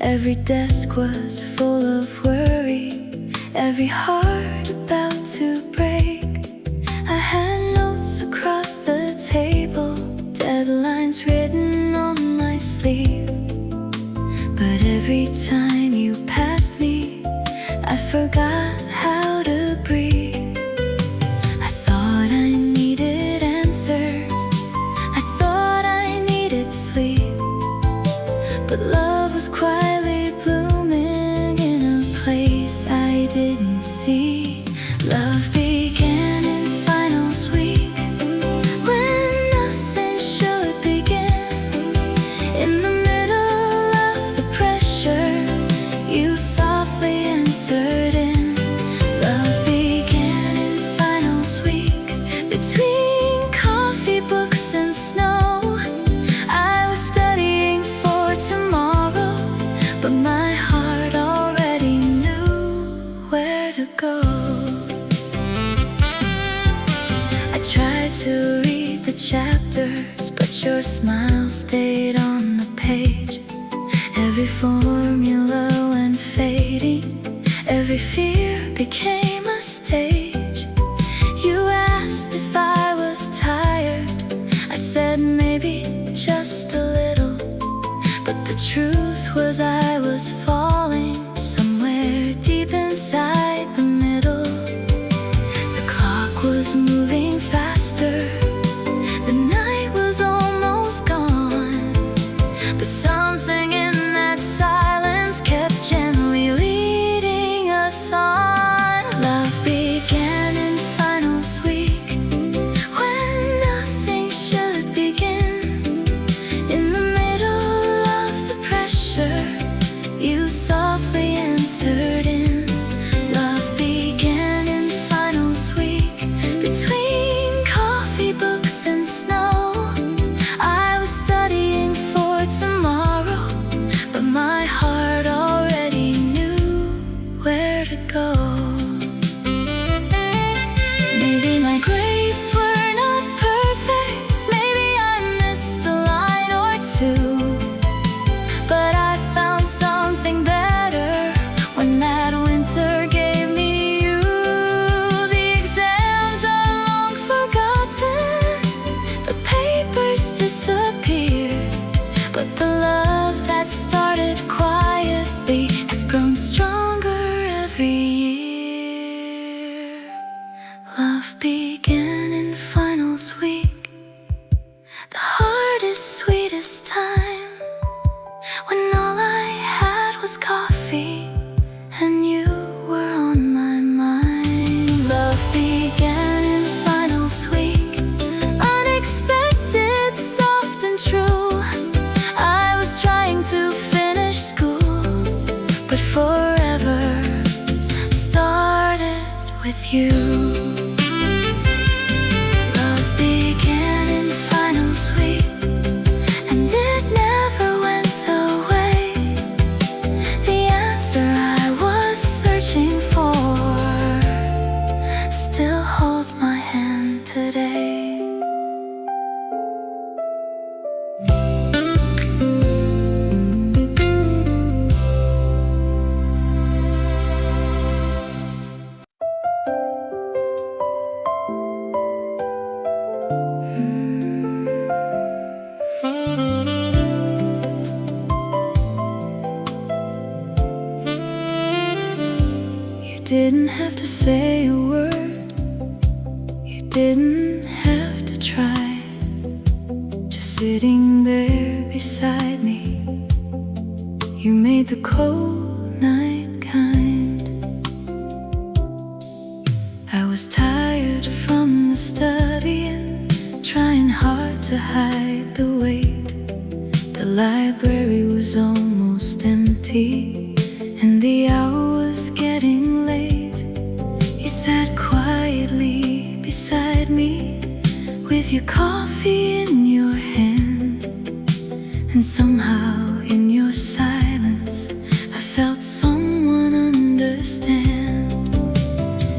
Every desk was full of worry, every heart about to break. I had notes across the table, deadlines written on my sleeve. But every time you passed me, I forgot how to breathe. I thought I needed answers, I thought I needed sleep. But love was quietly blooming in a place I didn't see. Love began in finals week, when nothing should begin. In the middle of the pressure, you softly entered in. Love began in finals week, between coffee, books, and snow. I was studying for tomorrow, but my heart already knew where to go. I tried to read the chapters, but your smile stayed on the page. Every formula went fading, every fear became a stage. You asked if I was tired, I said maybe just a little. But the truth was I was falling somewhere deep inside the middle. The clock was moving faster, the night was almost gone. But something in that silence kept gently leading us on. Love began in finals week, when nothing should begin. In the middle of the pressure, you softly entered in. Love began in finals week, between coffee, books, and snow. I was studying for tomorrow, but my heart already knew where to go. Maybe my grades were not perfect, maybe I missed a line or two, but I found something better when that winter gave me you. The exams are long forgotten, the papers disappear, but the love that started quietly has grown stronger every year. Love began in finals week, the hardest, sweetest time, when all I had was coffee and you were on my mind. Love began in finals week, unexpected, soft and true. I was trying to finish school, but forever started with you. Love began in finals week, and it never went away. The answer I was searching for still holds my hand today. You didn't have to say a word, you didn't have to try. Just sitting there beside me, you made the cold night kind. I was tired from the studying, trying hard to hide the weight. The library was almost empty, and the hour was getting late. You sat quietly beside me, with your coffee in your hand, and somehow in your silence I felt someone understand.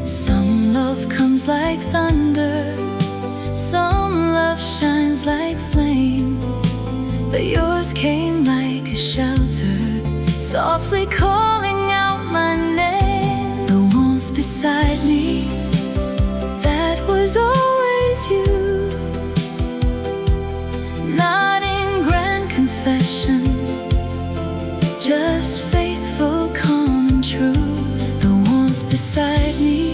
Some love comes like thunder, some love shines like flame. came like a shelter, softly calling out my name. The warmth beside me, that was always you. Not in grand confessions, just faithful, calm and true. The warmth beside me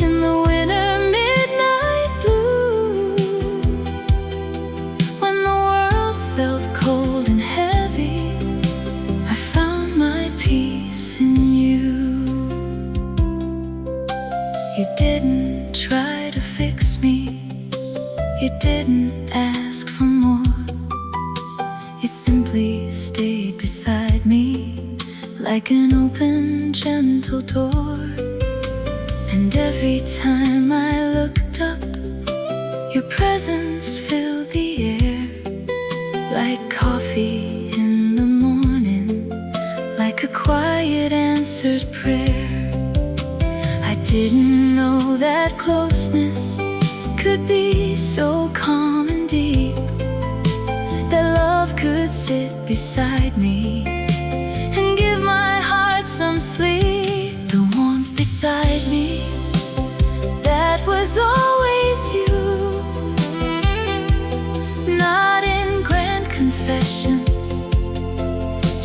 in the winter midnight blue. When the world felt cold and heavy, I found my peace in you. You didn't try to fix me, you didn't ask for more. You simply stayed beside me like an open, gentle door. And every time I looked up, your presence filled the air. Like coffee in the morning, like a quiet answered prayer. I didn't know that closeness could be so calm and deep, that love could sit beside me and give my heart some sleep. The warmth beside me, that was always you. Not in grand confessions,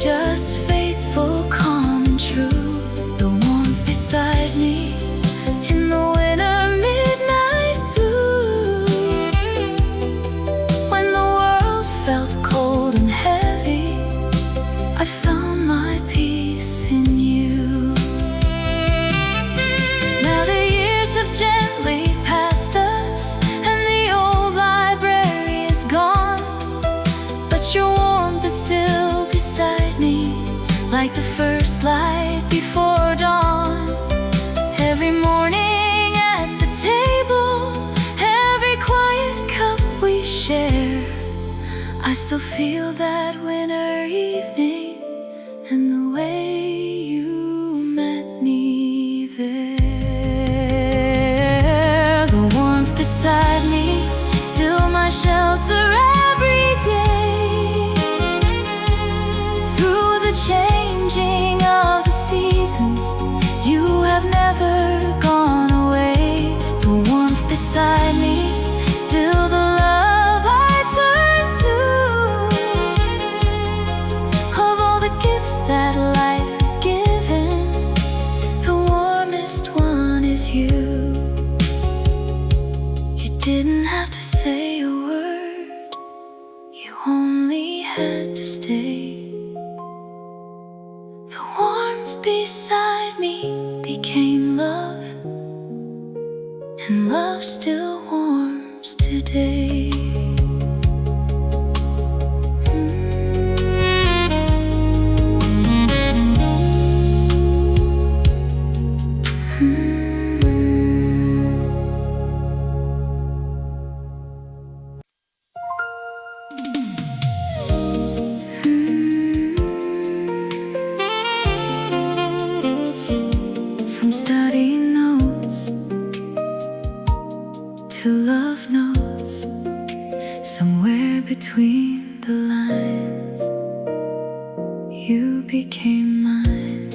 just faithful, calm and true. The warmth beside me in the winter midnight blue. When the world felt cold and heavy, I found my peace in you. Now the years have gently passed us, and the old library is gone, but your warmth is still beside me, like the first light before dawn. Every morning at the table, every quiet cup we share, I still feel that winter evening and the way you met me there. The warmth beside me, still my shelter every day. Through the changing of the seasons, you have never gone away. The warmth beside me, still the love I turn to. Of all the gifts that life has given, the warmest one is you. You didn't have to say a word, you only had to stay. The warmth beside me became love, and love still warms today. From study notes to love notes, somewhere between the lines, you became mine.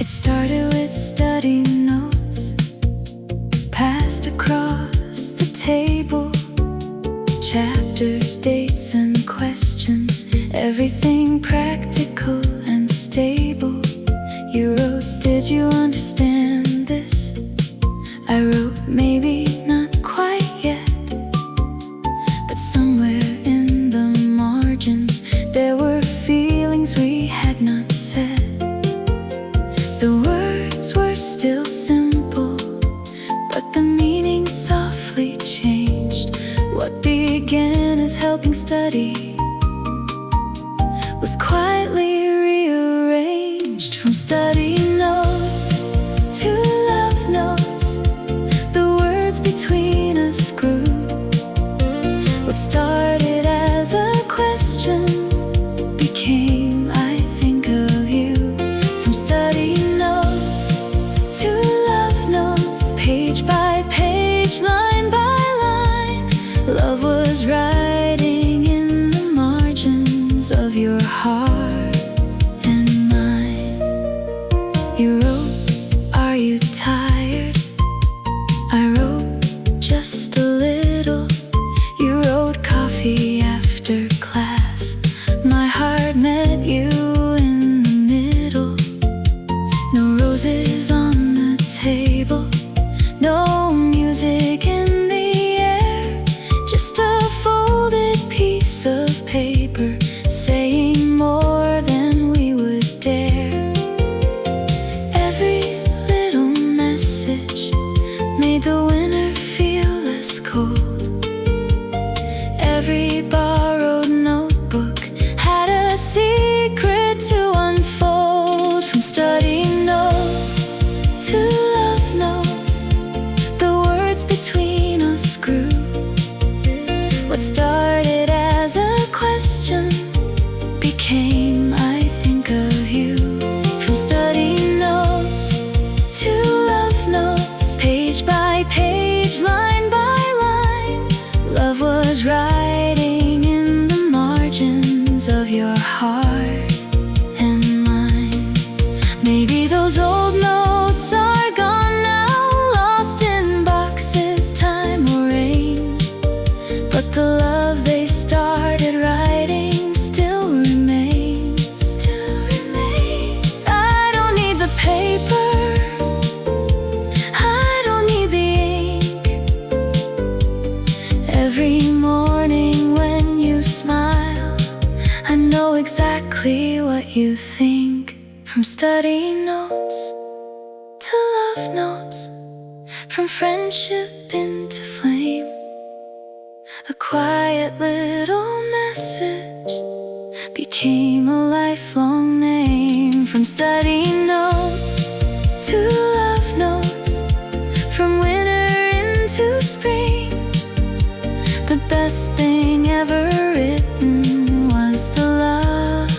It started with study notes, passed across the table, chapters, dates and questions, everything practical and stable. You wrote, did you understand this? I wrote, maybe not quite yet. But somewhere in the margins, there were feelings we had not said. The words were still simple, but the meaning softly changed. What began as helping study was quietly rearranged. From study notes to love notes, the words between us grew. What started as a question became, I think of you. From study notes to love notes, page by page, line by line, love was was writing in the margins of your heart and mine. You wrote, are you tired? I wrote, just a little. You wrote, coffee after class. My heart met you in the middle. No roses on the table, no music in the air, just a folded piece of paper saying more than we would dare. Every little message made the winter feel less cold. Every borrowed notebook had a secret to unfold. From study notes to love notes, the words between us grew. What started as a question became, I think of you. From study notes to love notes, page by page, line by line, love was writing in the margins of your heart and mine. Maybe those old notes are gone now, lost in boxes, time or rain, but the love they started writing still remains. Still remains. I don't need the paper, I don't need the ink. Every morning when you smile, I know exactly what you think. From study notes to love notes, from friendship into flame, a quiet little message became a lifelong name. From study notes to love notes, from winter into spring, the best thing ever written was the love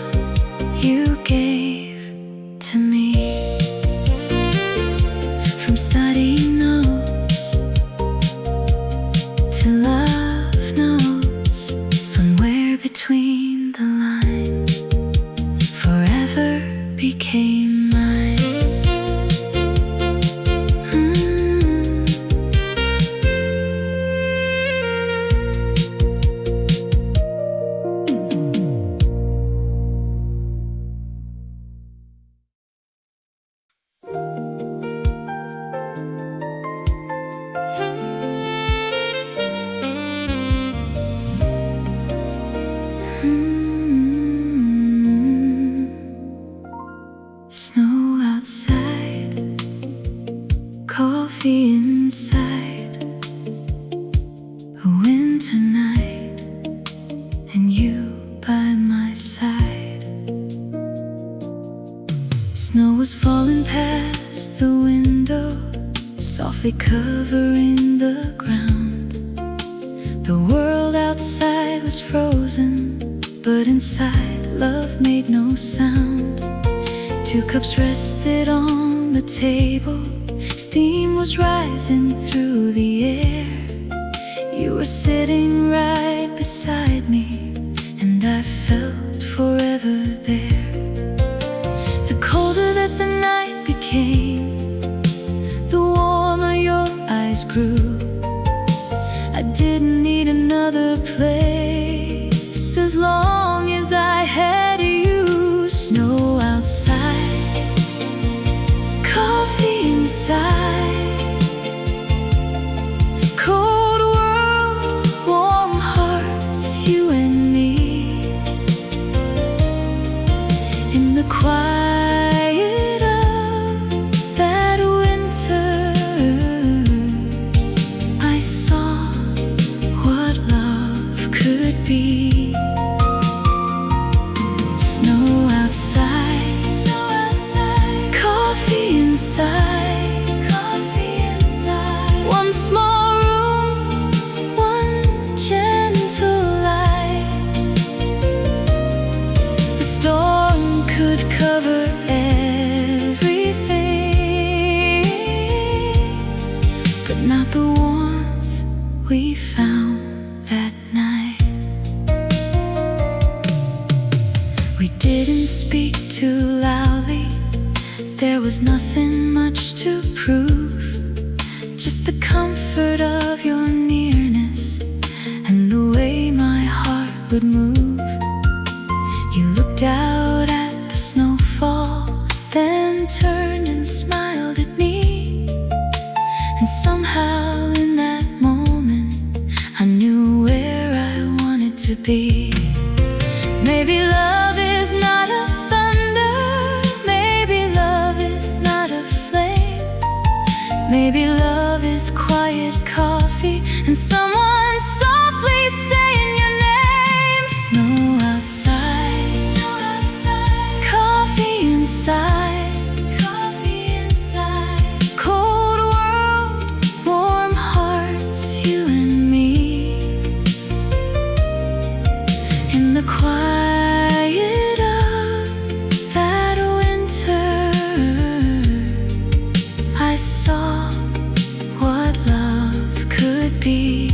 you gave to me. From study notes to love notes, somewhere between the lines, forever became mine. Snow outside, coffee inside, a winter night, and you by my side. Snow was falling past the window, softly covering the ground. The world outside was frozen, but inside love made no sound. Two cups rested on the table, steam was rising through the air. You were sitting right beside me, and I felt forever there. The colder that the night became, the warmer your eyes grew. I didn't need another place as long as I had you. Snow outside, coffee inside, cold world, warm hearts, you and me. In the quiet of that winter, I saw what love could be. Snow outside, coffee inside, one small room, one gentle light. The storm could cover everything, but not the warmth we found that night. didn't speak too loudly. There was nothing much to prove, just the comfort of your nearness and the way my heart would move. You looked out at the snowfall, then turned and smiled at me. And somehow in that moment I knew where I wanted to be. Maybe love is not a thunder, maybe love is not a flame. Maybe love is quiet coffee and someone softly saying your name. Snow outside, snow outside, coffee inside, coffee inside. Cold world, warm hearts, you and me. In the quiet of that winter, I saw what love could be.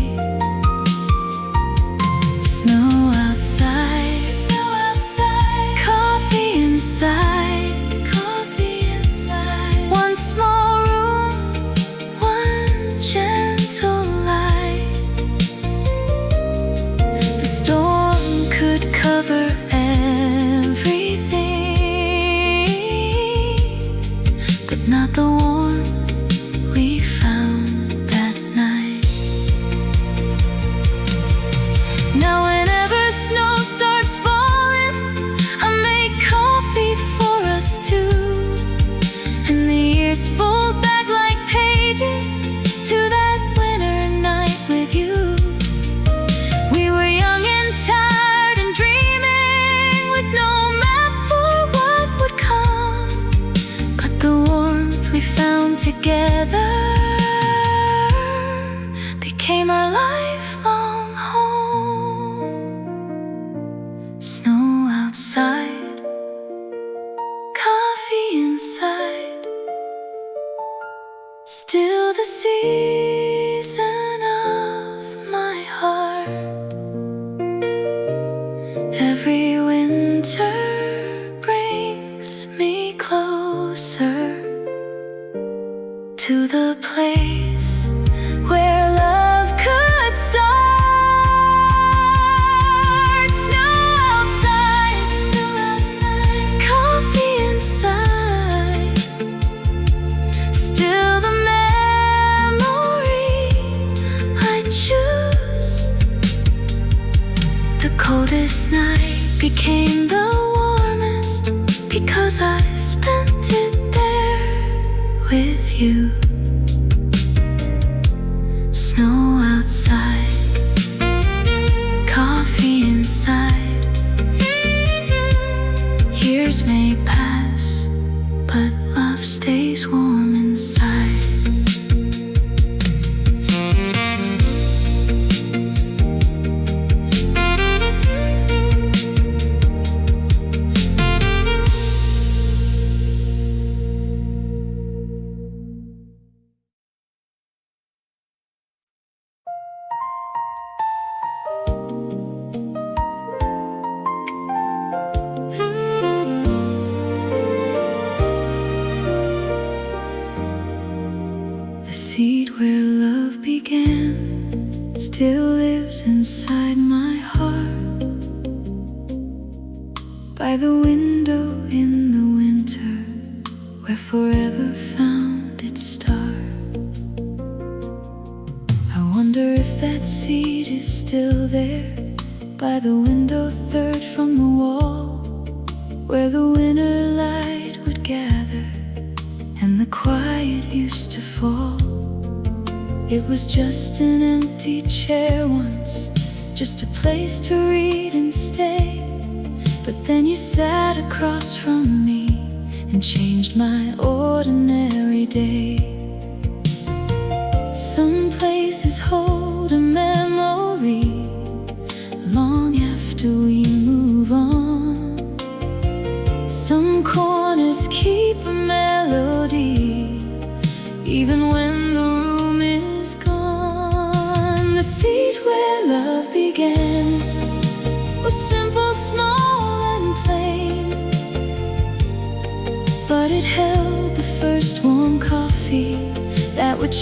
Snow outside, snow outside, coffee inside, coffee inside. One small room, one gentle light. The storm could cover everything, but not the warmth we found that night. Now whenever snow starts falling, I make coffee for us two, and the years fold back like pages to that winter night with you. We were young and tired and dreaming, with no map for what would come, but the warmth we found together became our lifelong home. Snow outside, coffee inside, still the season of my heart. Every winter brings me closer to the place where love could start. Snow outside, coffee inside, still the memory I choose. The coldest night became the warmest because I spent it there with you. Snow outside, coffee inside. Years may pass, but love stays warm inside. The seed where love began still lives inside my heart, by the window in the winter where forever found its start. I wonder if that seed is still there, by the window third from the wall, where the winter light would gather and the quiet used to fall. It was just an empty chair once, just a place to read and stay. But then you sat across from me and changed my ordinary day. Some places hold a memory long after we move on. Some corners keep a melody even when the room is gone. The seed where love began was simple, small and plain.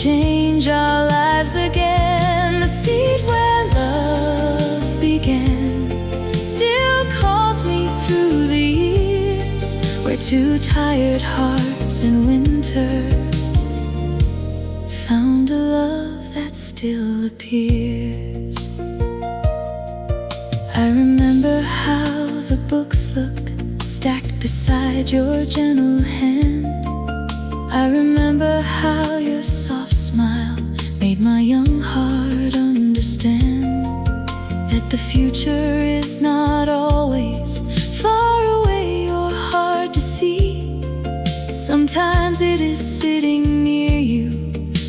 change our lives again. The seed where love began still calls me through the years, where two tired hearts in winter found a love that still appears. I remember how the books looked stacked beside your gentle hand. I remember how your soft smile made my young heart understand that the future is not always far away or hard to see. Sometimes it is sitting near you,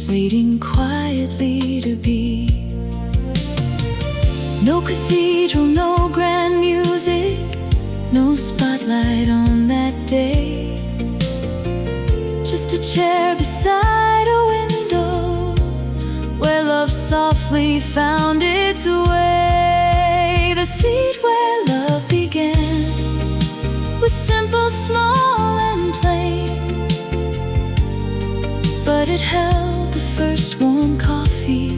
waiting quietly to be. No cathedral, no grand music, no spotlight on that day. Just a chair beside a window where love softly found its way. The seed where love began was simple, small and plain, but it held the first warm coffee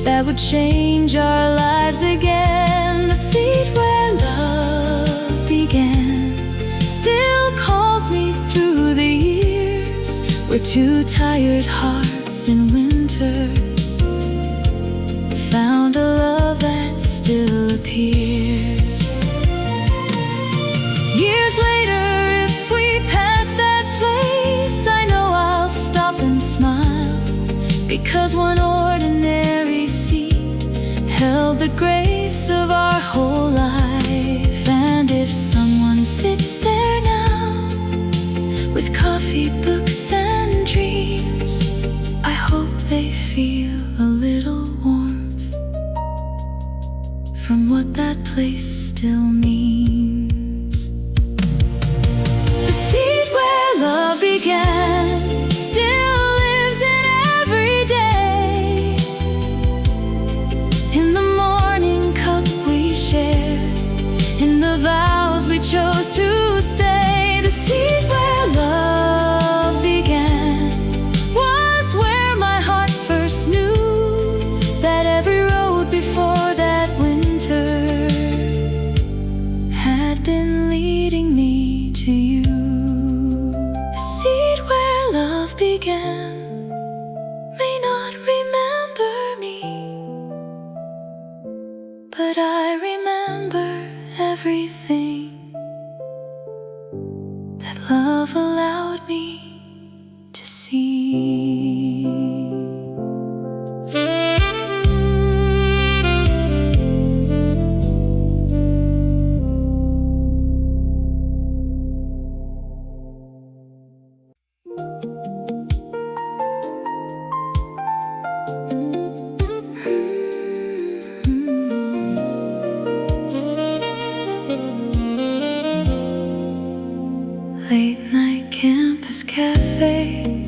that would change our lives again. The seed where love began still calls me through the years, where two tired hearts in winter found a love that still appears. Years later, if we pass that place, I know I'll stop and smile, because one ordinary seat held the grace of our whole life. And if someone sits there now with coffee, books and dreams, I hope they feel a little warmth from what that place still means. The seed where love began still lives in every day, in the morning cup we share, in the vows we chose to stay. The seed where love began was where my heart first knew that every road before that winter had been leading me to you. The seed where love began may not remember me, but I remember everything that love allowed me to see. Late night campus cafe,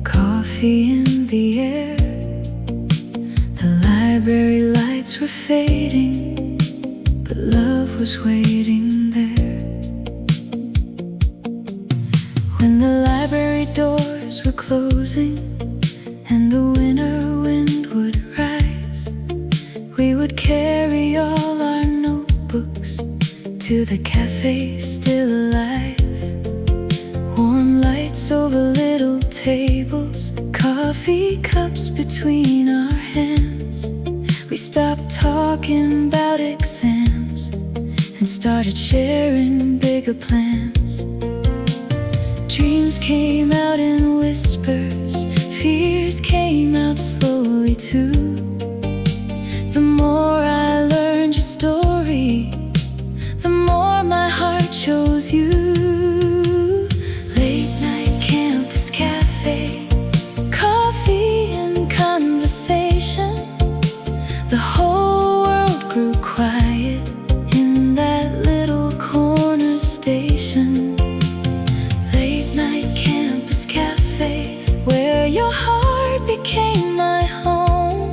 coffee in the air. The library lights were fading, but love was waiting there. When the library doors were closing and the winter wind would rise, we would carry all our notebooks to the cafe still alive. Warm lights over little tables, coffee cups between our hands. We stopped talking about exams and started sharing bigger plans. Dreams came out in whispers, fears came out slowly too. The more I learned your story, the more my heart chose you. Late night campus cafe, coffee and conversation. The whole world grew quiet in that little corner station. Late night campus cafe, where your heart became my home.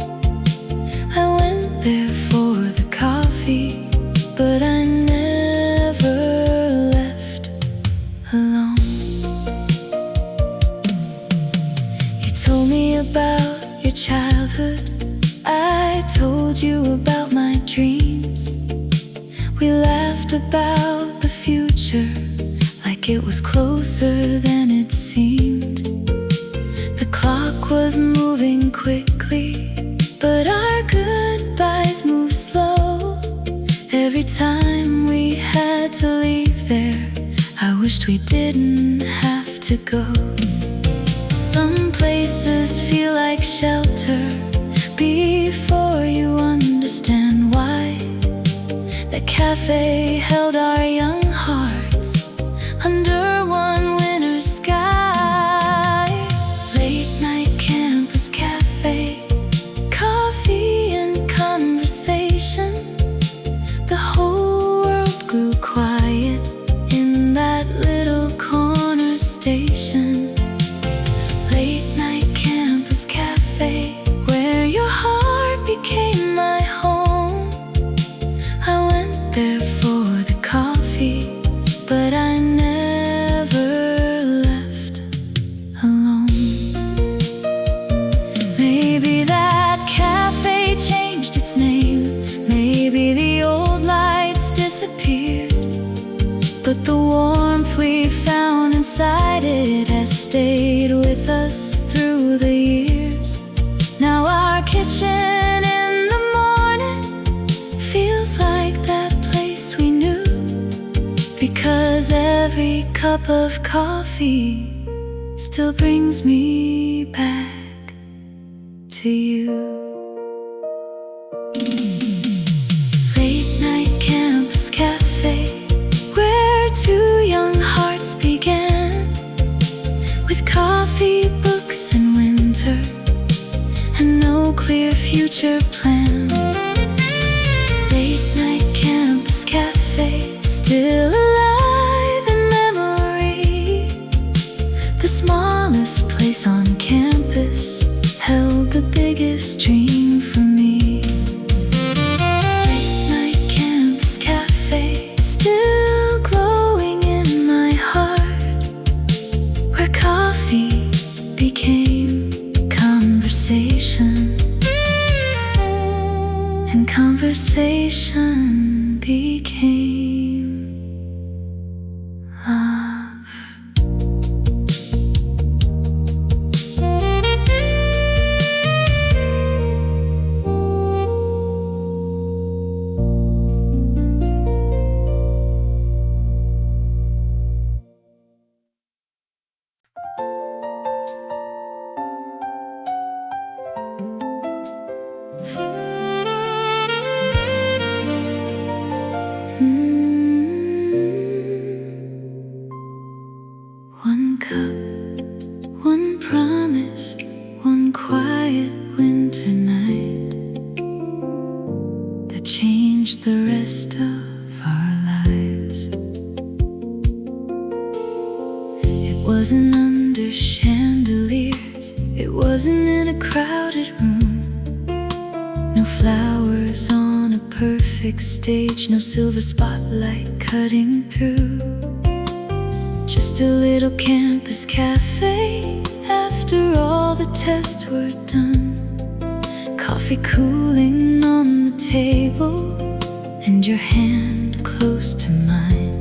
We laughed about the future like it was closer than it seemed. The clock was moving quickly, but our goodbyes moved slow. Every time we had to leave there, I wished we didn't have to go. Some places feel like shelter before you understand why. The cafe held our young hearts under one winter sky. Late night campus cafe, coffee and conversation. The whole world grew quiet in that little corner station. Late night campus cafe, where your heart became my home. I went there for the coffee, but I never left alone. Maybe that cafe changed its name, maybe the old lights disappeared, but the warmth we found inside it has stayed with us through the years. Now our kitchen in the morning feels like that place we knew, because every cup of coffee still brings me back to you. Late night campus cafe, where two young hearts began, with coffee, books and winter, and no clear future plan. Late night campus cafe, still alive in memory. The smallest place on campus held the biggest dream for me. Late night campus cafe, still glowing in my heart, where coffee became conversation, and conversation became love. One cup, one promise, one quiet winter night that changed the rest of our lives. It wasn't under chandeliers, it wasn't in a crowded room. No flowers on a perfect stage, no silver spotlight cutting through. Just a little campus cafe after all the tests were done. Coffee cooling on the table, and your hand close to mine.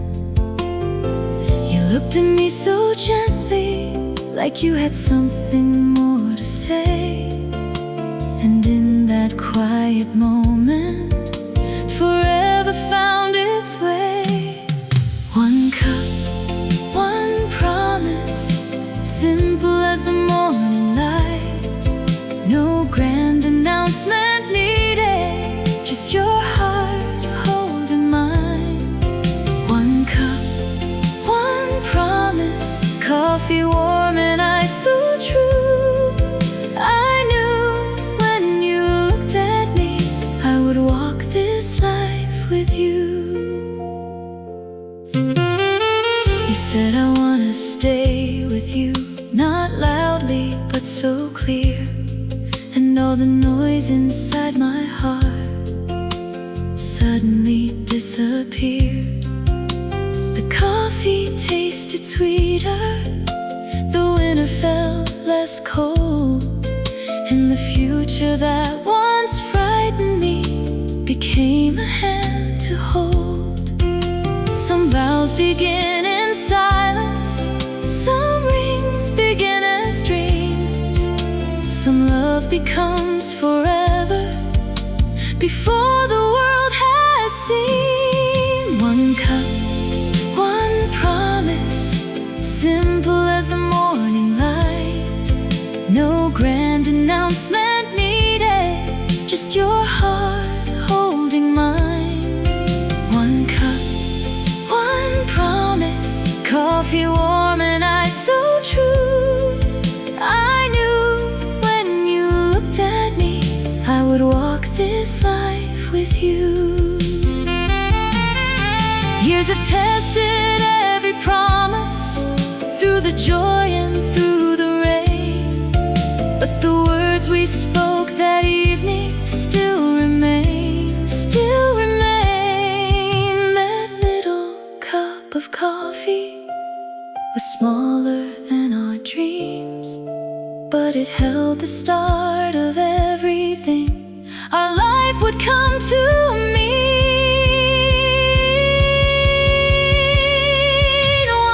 You looked at me so gently, like you had something more to say. And in that quiet moment, forever found its way. One cup, one promise, simple as the morning light. No grand announcement needed, just your heart holding mine. One cup, one promise, coffee warm and ice so true. I knew when you looked at me, I would walk this life with you. You said I wanna stay with you, not loudly but so clear. And all the noise inside my heart suddenly disappeared. The coffee tasted sweeter, the winter felt less cold, and the future that once frightened me became a hand to hold. begin in silence. Some rings begin as dreams. Some love becomes forever before the world has seen. One cup, one promise, simple as the morning light. No grand announcement needed, just your heart holding mine. One cup, one promise, coffee warm and ice so true. I knew when you looked at me, I would walk this life with you. Years have tested every promise, through the joy and through the rain. But the words we spoke that evening still remain, still remain. That little cup of coffee was smaller than our dreams, but it held the start of everything our life would come to mean.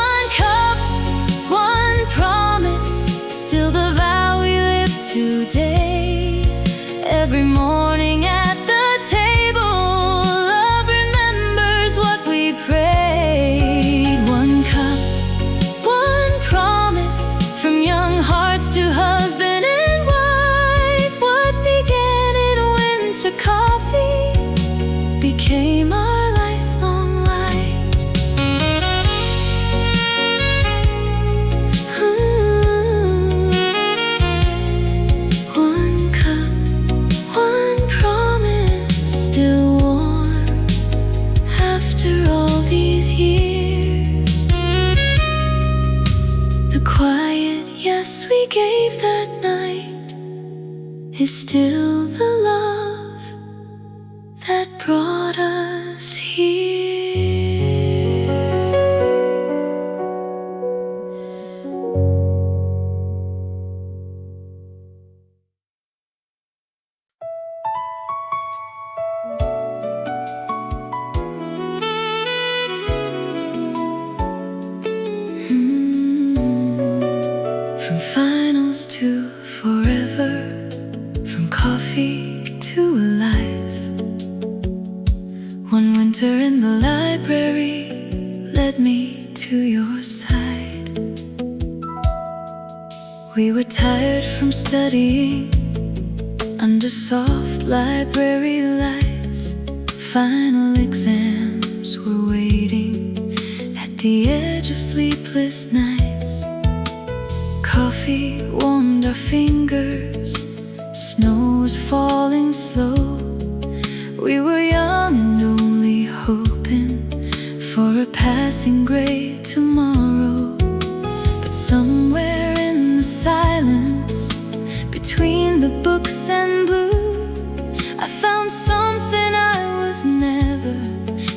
One cup, one promise, still the vow we live today. Every morning at the table, love remembers what we prayed. One cup, one promise, from young hearts to husband and wife. What began in winter coffee became our lifelong light. One cup, one promise, still warm after all these years. The quiet yes we gave that night is still the love that brought us here. From finals to forever, from coffee to a life. One winter in the library led me to your side. We were tired from studying under soft library lights. Final exams were waiting at the edge of sleepless nights. Coffee warmed our fingers, snow was falling slow. We were young and only hoping for a passing gray tomorrow. But somewhere in the silence, between the books and blue, I found something I was never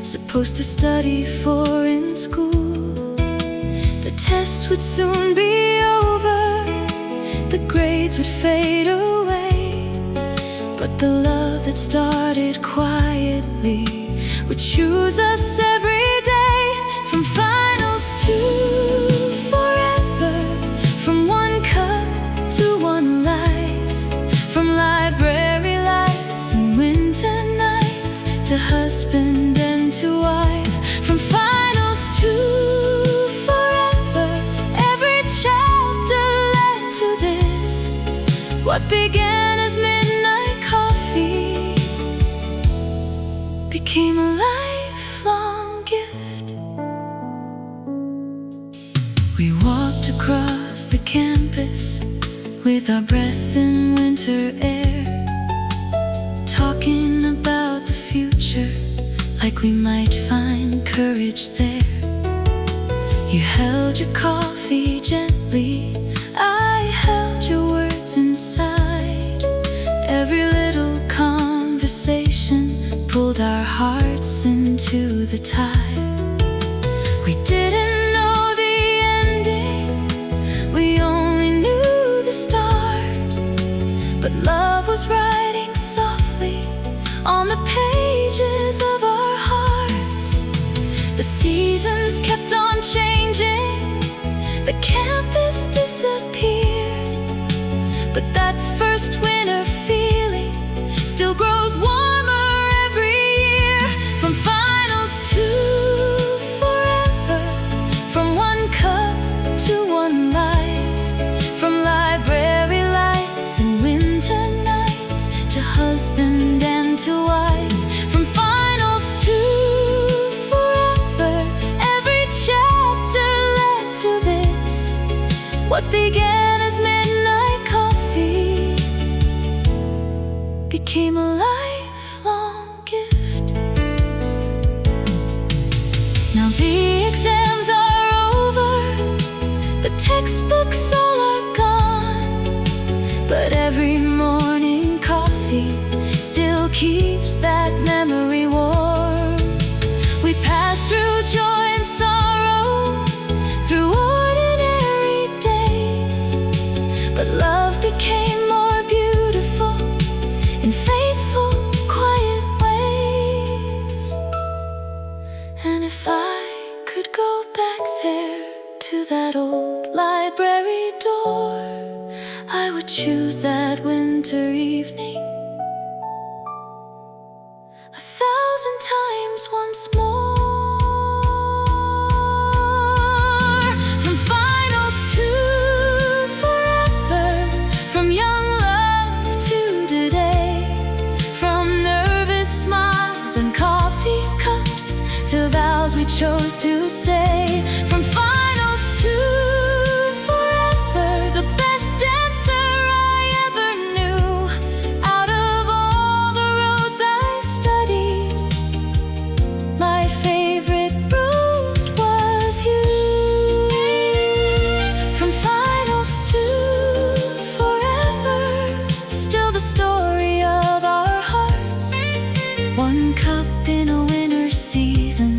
supposed to study for in school. The tests would soon be over, the grades would fade away, but the love that started quietly would choose us every day. From finals to forever, from one cup to one life, from library lights and winter nights to husband and to wife. From finals to forever, every chapter led to this. What began as midnight coffee became a lifelong gift. We walked across the campus with our breath in winter air, talking about the future like we might find courage there. You held your coffee gently, I held your words inside. Every little conversation pulled our hearts into the tide. We didn't know the ending, we only knew the start. But love was writing softly on the pages of our hearts. The seasons kept on changing, the campus disappeared, but that first winter feeling still grows warmer every year. From finals to forever, from one cup to one life, from library lights and winter nights to husband and to wife. From finals to forever, every chapter led to this. What began as midnight coffee became a lifelong gift. Now the exams are over, the textbooks all are gone, but every morning coffee still keeps that memory warm. We passed through joy and sorrow, through ordinary days, but love became more beautiful in faithful, quiet ways. And if I could go back there to that old library door, I would choose that winter evening 1,000 times once more. From finals to forever, from young love to today, from nervous smiles and coffee cups to vows we chose to stay. From finals to forever, the best answer I ever knew. Out of all the roads I studied, my favorite route was you. From finals to forever, still the story of our hearts. One cup in a winter season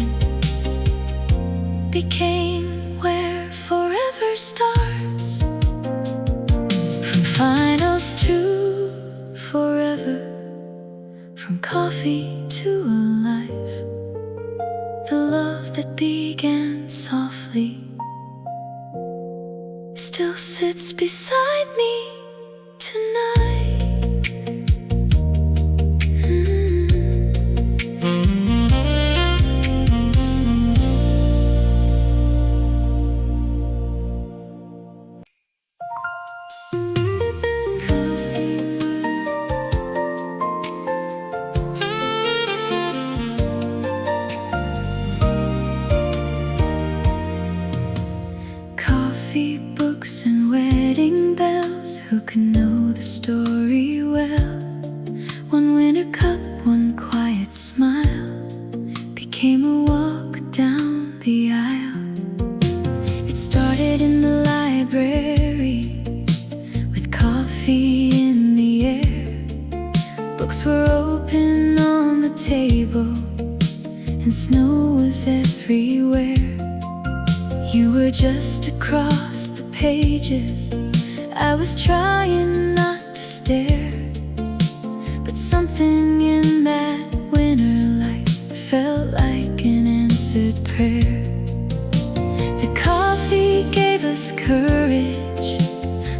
became where forever starts. From finals to forever, from coffee to a life, the love that began softly still sits beside me tonight. Coffee, books, and wedding bells, who can know the story well? One winter cup, one quiet smile became a walk down the aisle. It started in the library with coffee in the air. Books were open on the table and snow was everywhere. You were just across the pages. I was trying not to stare, but something in that winter light felt like an answered prayer. The coffee gave us courage,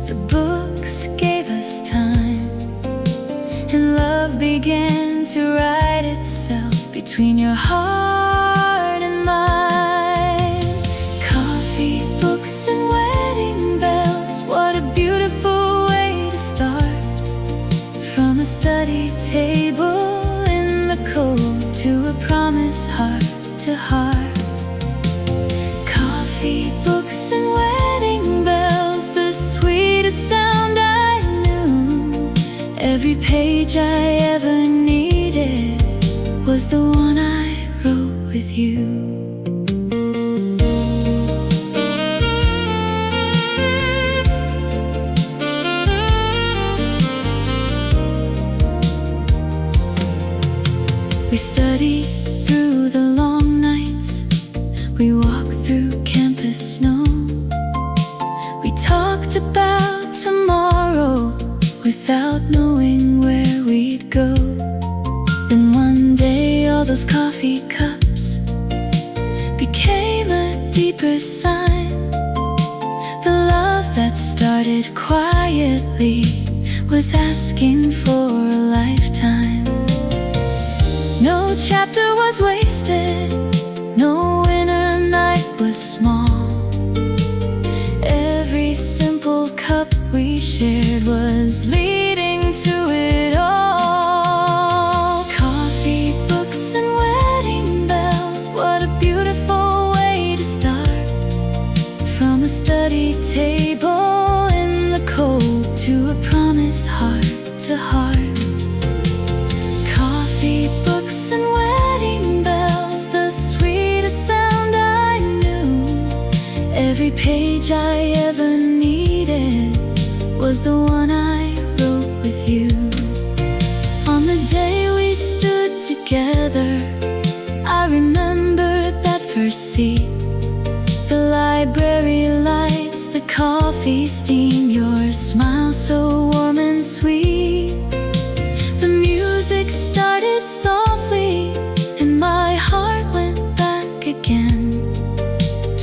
the books gave us time, and love began to write itself between your heart and mine. Coffee, books, and wedding bells, what a beautiful way to start. From a study table in the cold to a promise heart to heart. Coffee, books, and wedding bells, the sweetest sound I knew. Every page I ever needed was the one I wrote with you. We studied through the long nights, we walked through campus snow. We talked about tomorrow without knowing where we'd go. Then one day all those coffee cups was asking for a lifetime. No chapter was wasted, no winter night was small. Every simple cup we shared was leading to it all. Coffee, books, and wedding bells, what a beautiful way to start. From a study table in the cold to a promise heart to heart. Coffee, books, and wedding bells, the sweetest sound I knew. Every page I ever needed was the one I wrote with you. On the day we stood together, I remembered that first seat. The library lights, the coffee steam, your smile so warm and sweet. The music started softly, and my heart went back again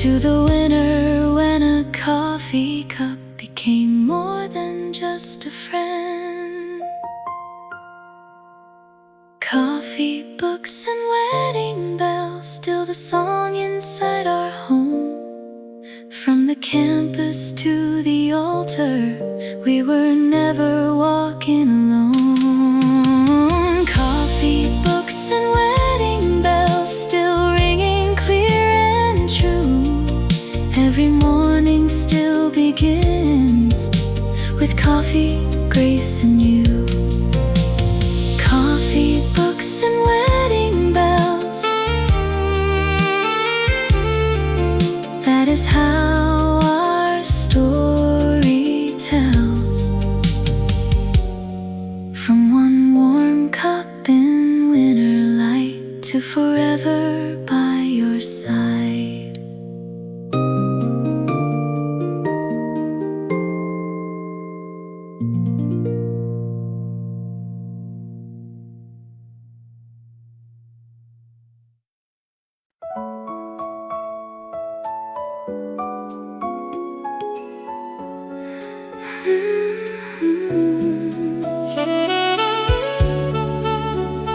to the winter when a coffee cup became more than just a friend. Coffee, books, and wedding bells, still the song inside our home. From the campus to the altar, we were never walking alone. Coffee, books, and wedding bells, still ringing clear and true. Every morning still begins with coffee, grace, and you. Coffee, books, and wedding bells, that is how our story tells. From one warm cup in winter light to forever by your side.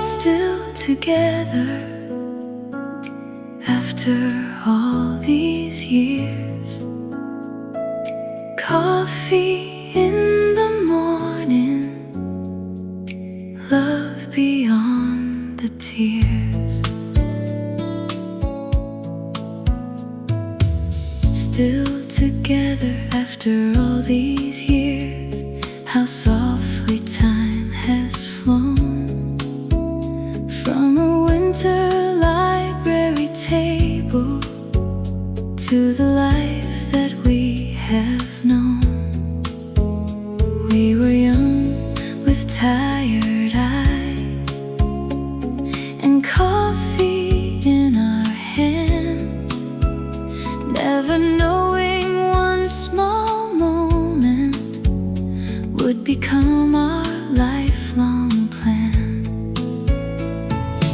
Still together after all these years. Coffee in the morning, love beyond the tears. Still together after all these years. How softly time has flown. From a winter library table to the life that we have known. We were young with tired eyes and coffee in our hands, never knowing one small moment would become our lifelong plan.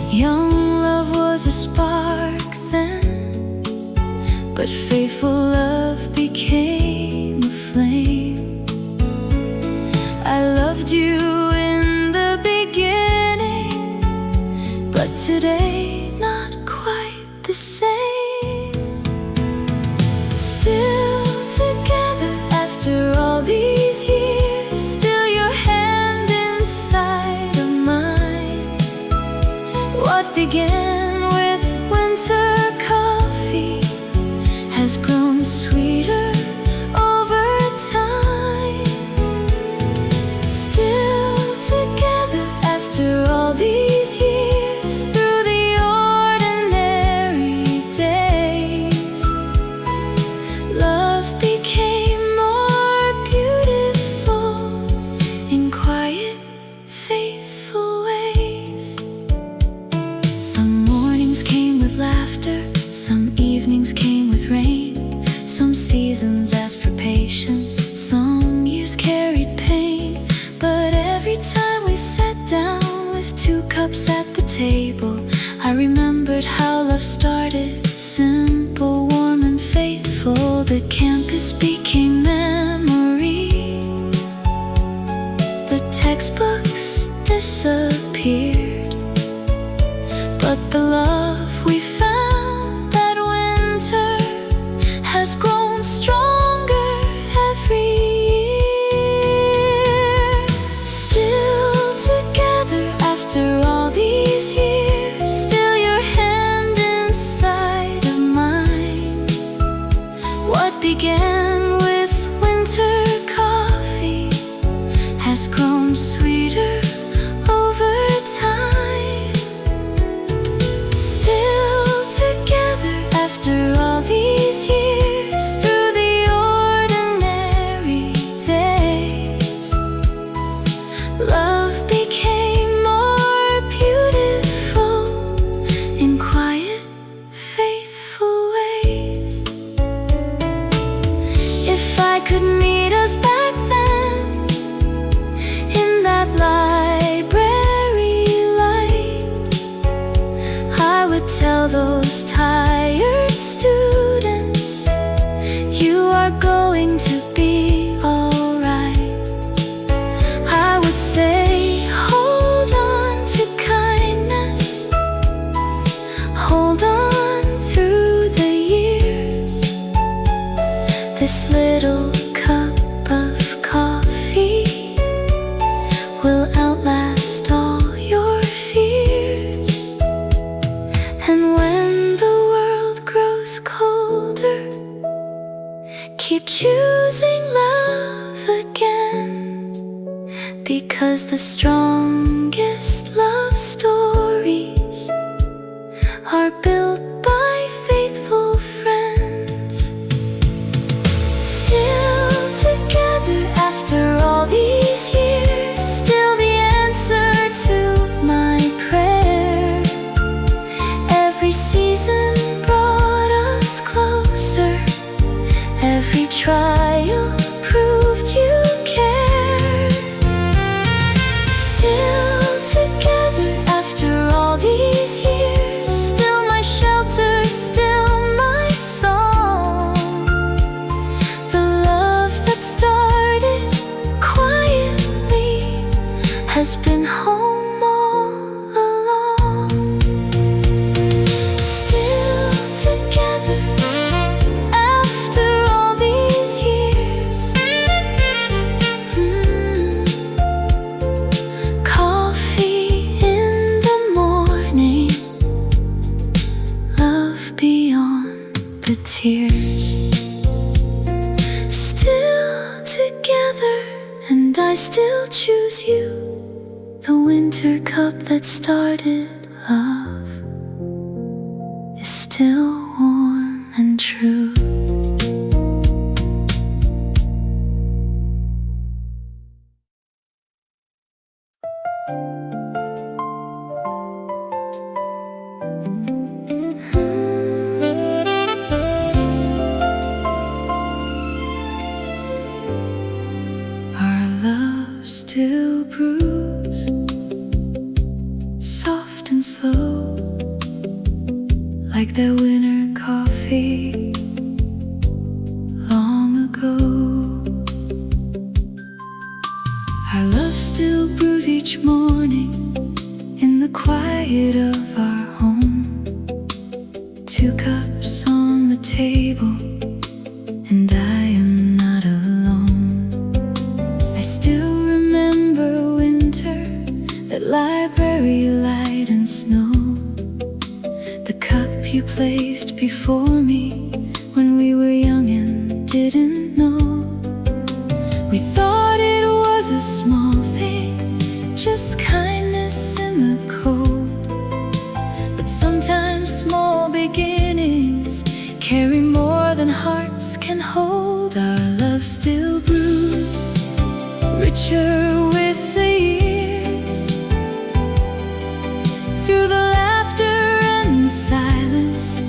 Young love was a spark then, but faithful love became a flame. I loved you in the beginning, but today not quite the same. Still together after all these years, still your hand inside of mine. What began with winter coffee has grown sweeter over time. Still together after all these years, through the ordinary days, love became more beautiful in quiet, faithful ways. Some mornings came with laughter, some evenings came with rain. Some seasons asked for patience, some years carried pain. But every time we sat down with 2 cups at the table, I remembered how love started, simple, warm, and faithful. The campus became memory, the rush, tired students, you are going to be alright. I would say hold on to kindness, hold on through the years. This little cup of coffee will outlast all your fears. And when the world grows colder, keep choosing love again, because the strongest love stories are built by faithful friends. Still together after all these years, still the answer to my prayer. Every season brought us closer, every trial proved you care. Still together after all these years, still my shelter, still my song. The love that started quietly has been home all along. Still together after all these years. Coffee in the morning, love beyond the tears. Still together, and I still choose you. The winter cup that started love is still warm and true. Our love still brews, soft and slow, like that winter coffee long ago. Our love still brews each morning in the quiet of our home. 2 cups on the table, and I am not alone. I still remember winter, that library light and snow, the cup you placed before me when we were young and didn't know. We thought it was a small thing, just kindness in the cold. But sometimes small beginnings carry more than hearts can hold. Our love still brews, richer with the years. Through the laughter and the silence,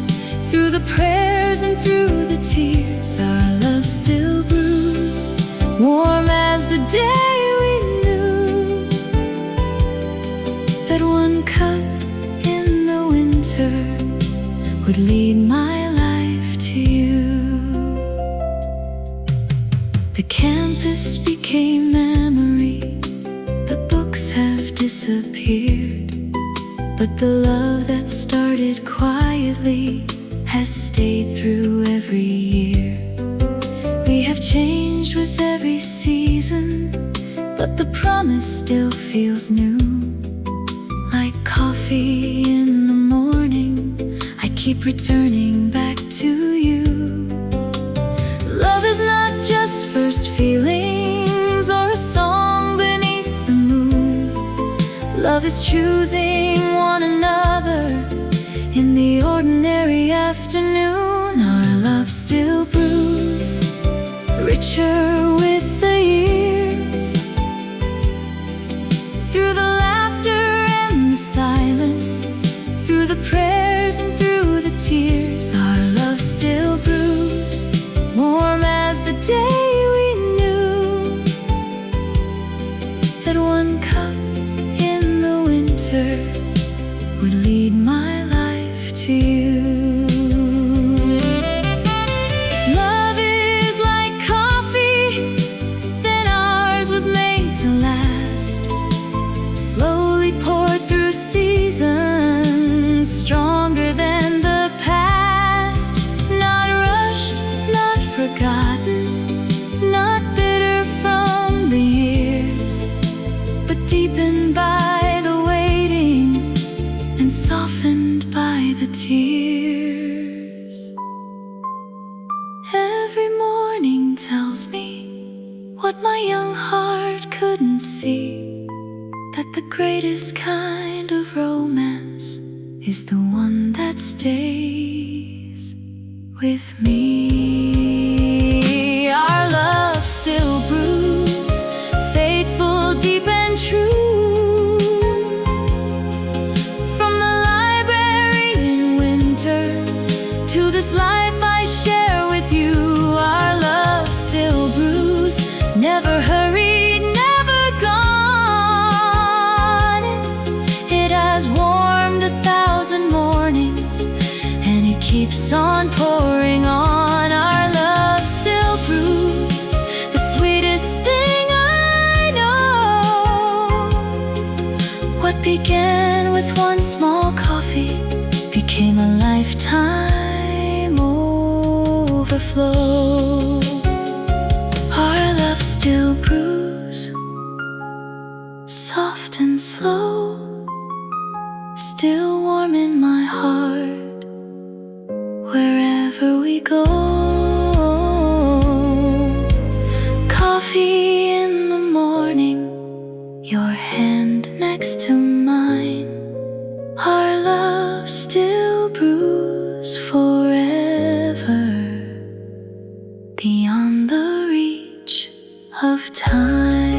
through the prayers and through the tears, our love still brews, warm as the day we knew that 1 cup in the winter would lead my life to you. The campus became memory, the books have disappeared, but the love that started quietly has stayed through every year. We have changed with every season, but the promise still feels new. Like coffee in the morning, I keep returning back to you. Love is not just first feelings or a song beneath the moon. Love is choosing one another in the ordinary afternoon. Our love still brews, richer with the years. Through the laughter and the silence, through the prayers and through the tears, our love still brews, warm as the day we knew that 1 cup in the winter would lead my life to you. tells me what my young heart couldn't see, that the greatest kind of romance is the one that stays with me. Our love still brews, faithful, deep and true. From the library in winter to this life I share with you, our love still brews, never hurried, never gone. It has warmed 1,000 mornings, and it keeps on pouring on. Our love still brews, the sweetest thing I know. What began with one small coffee became a lifetime overflow. Our love still brews, soft and slow, still warm in my heart wherever we go. Coffee in the morning, your hand next to mine. Our love still brews forever, beyond the reach of time.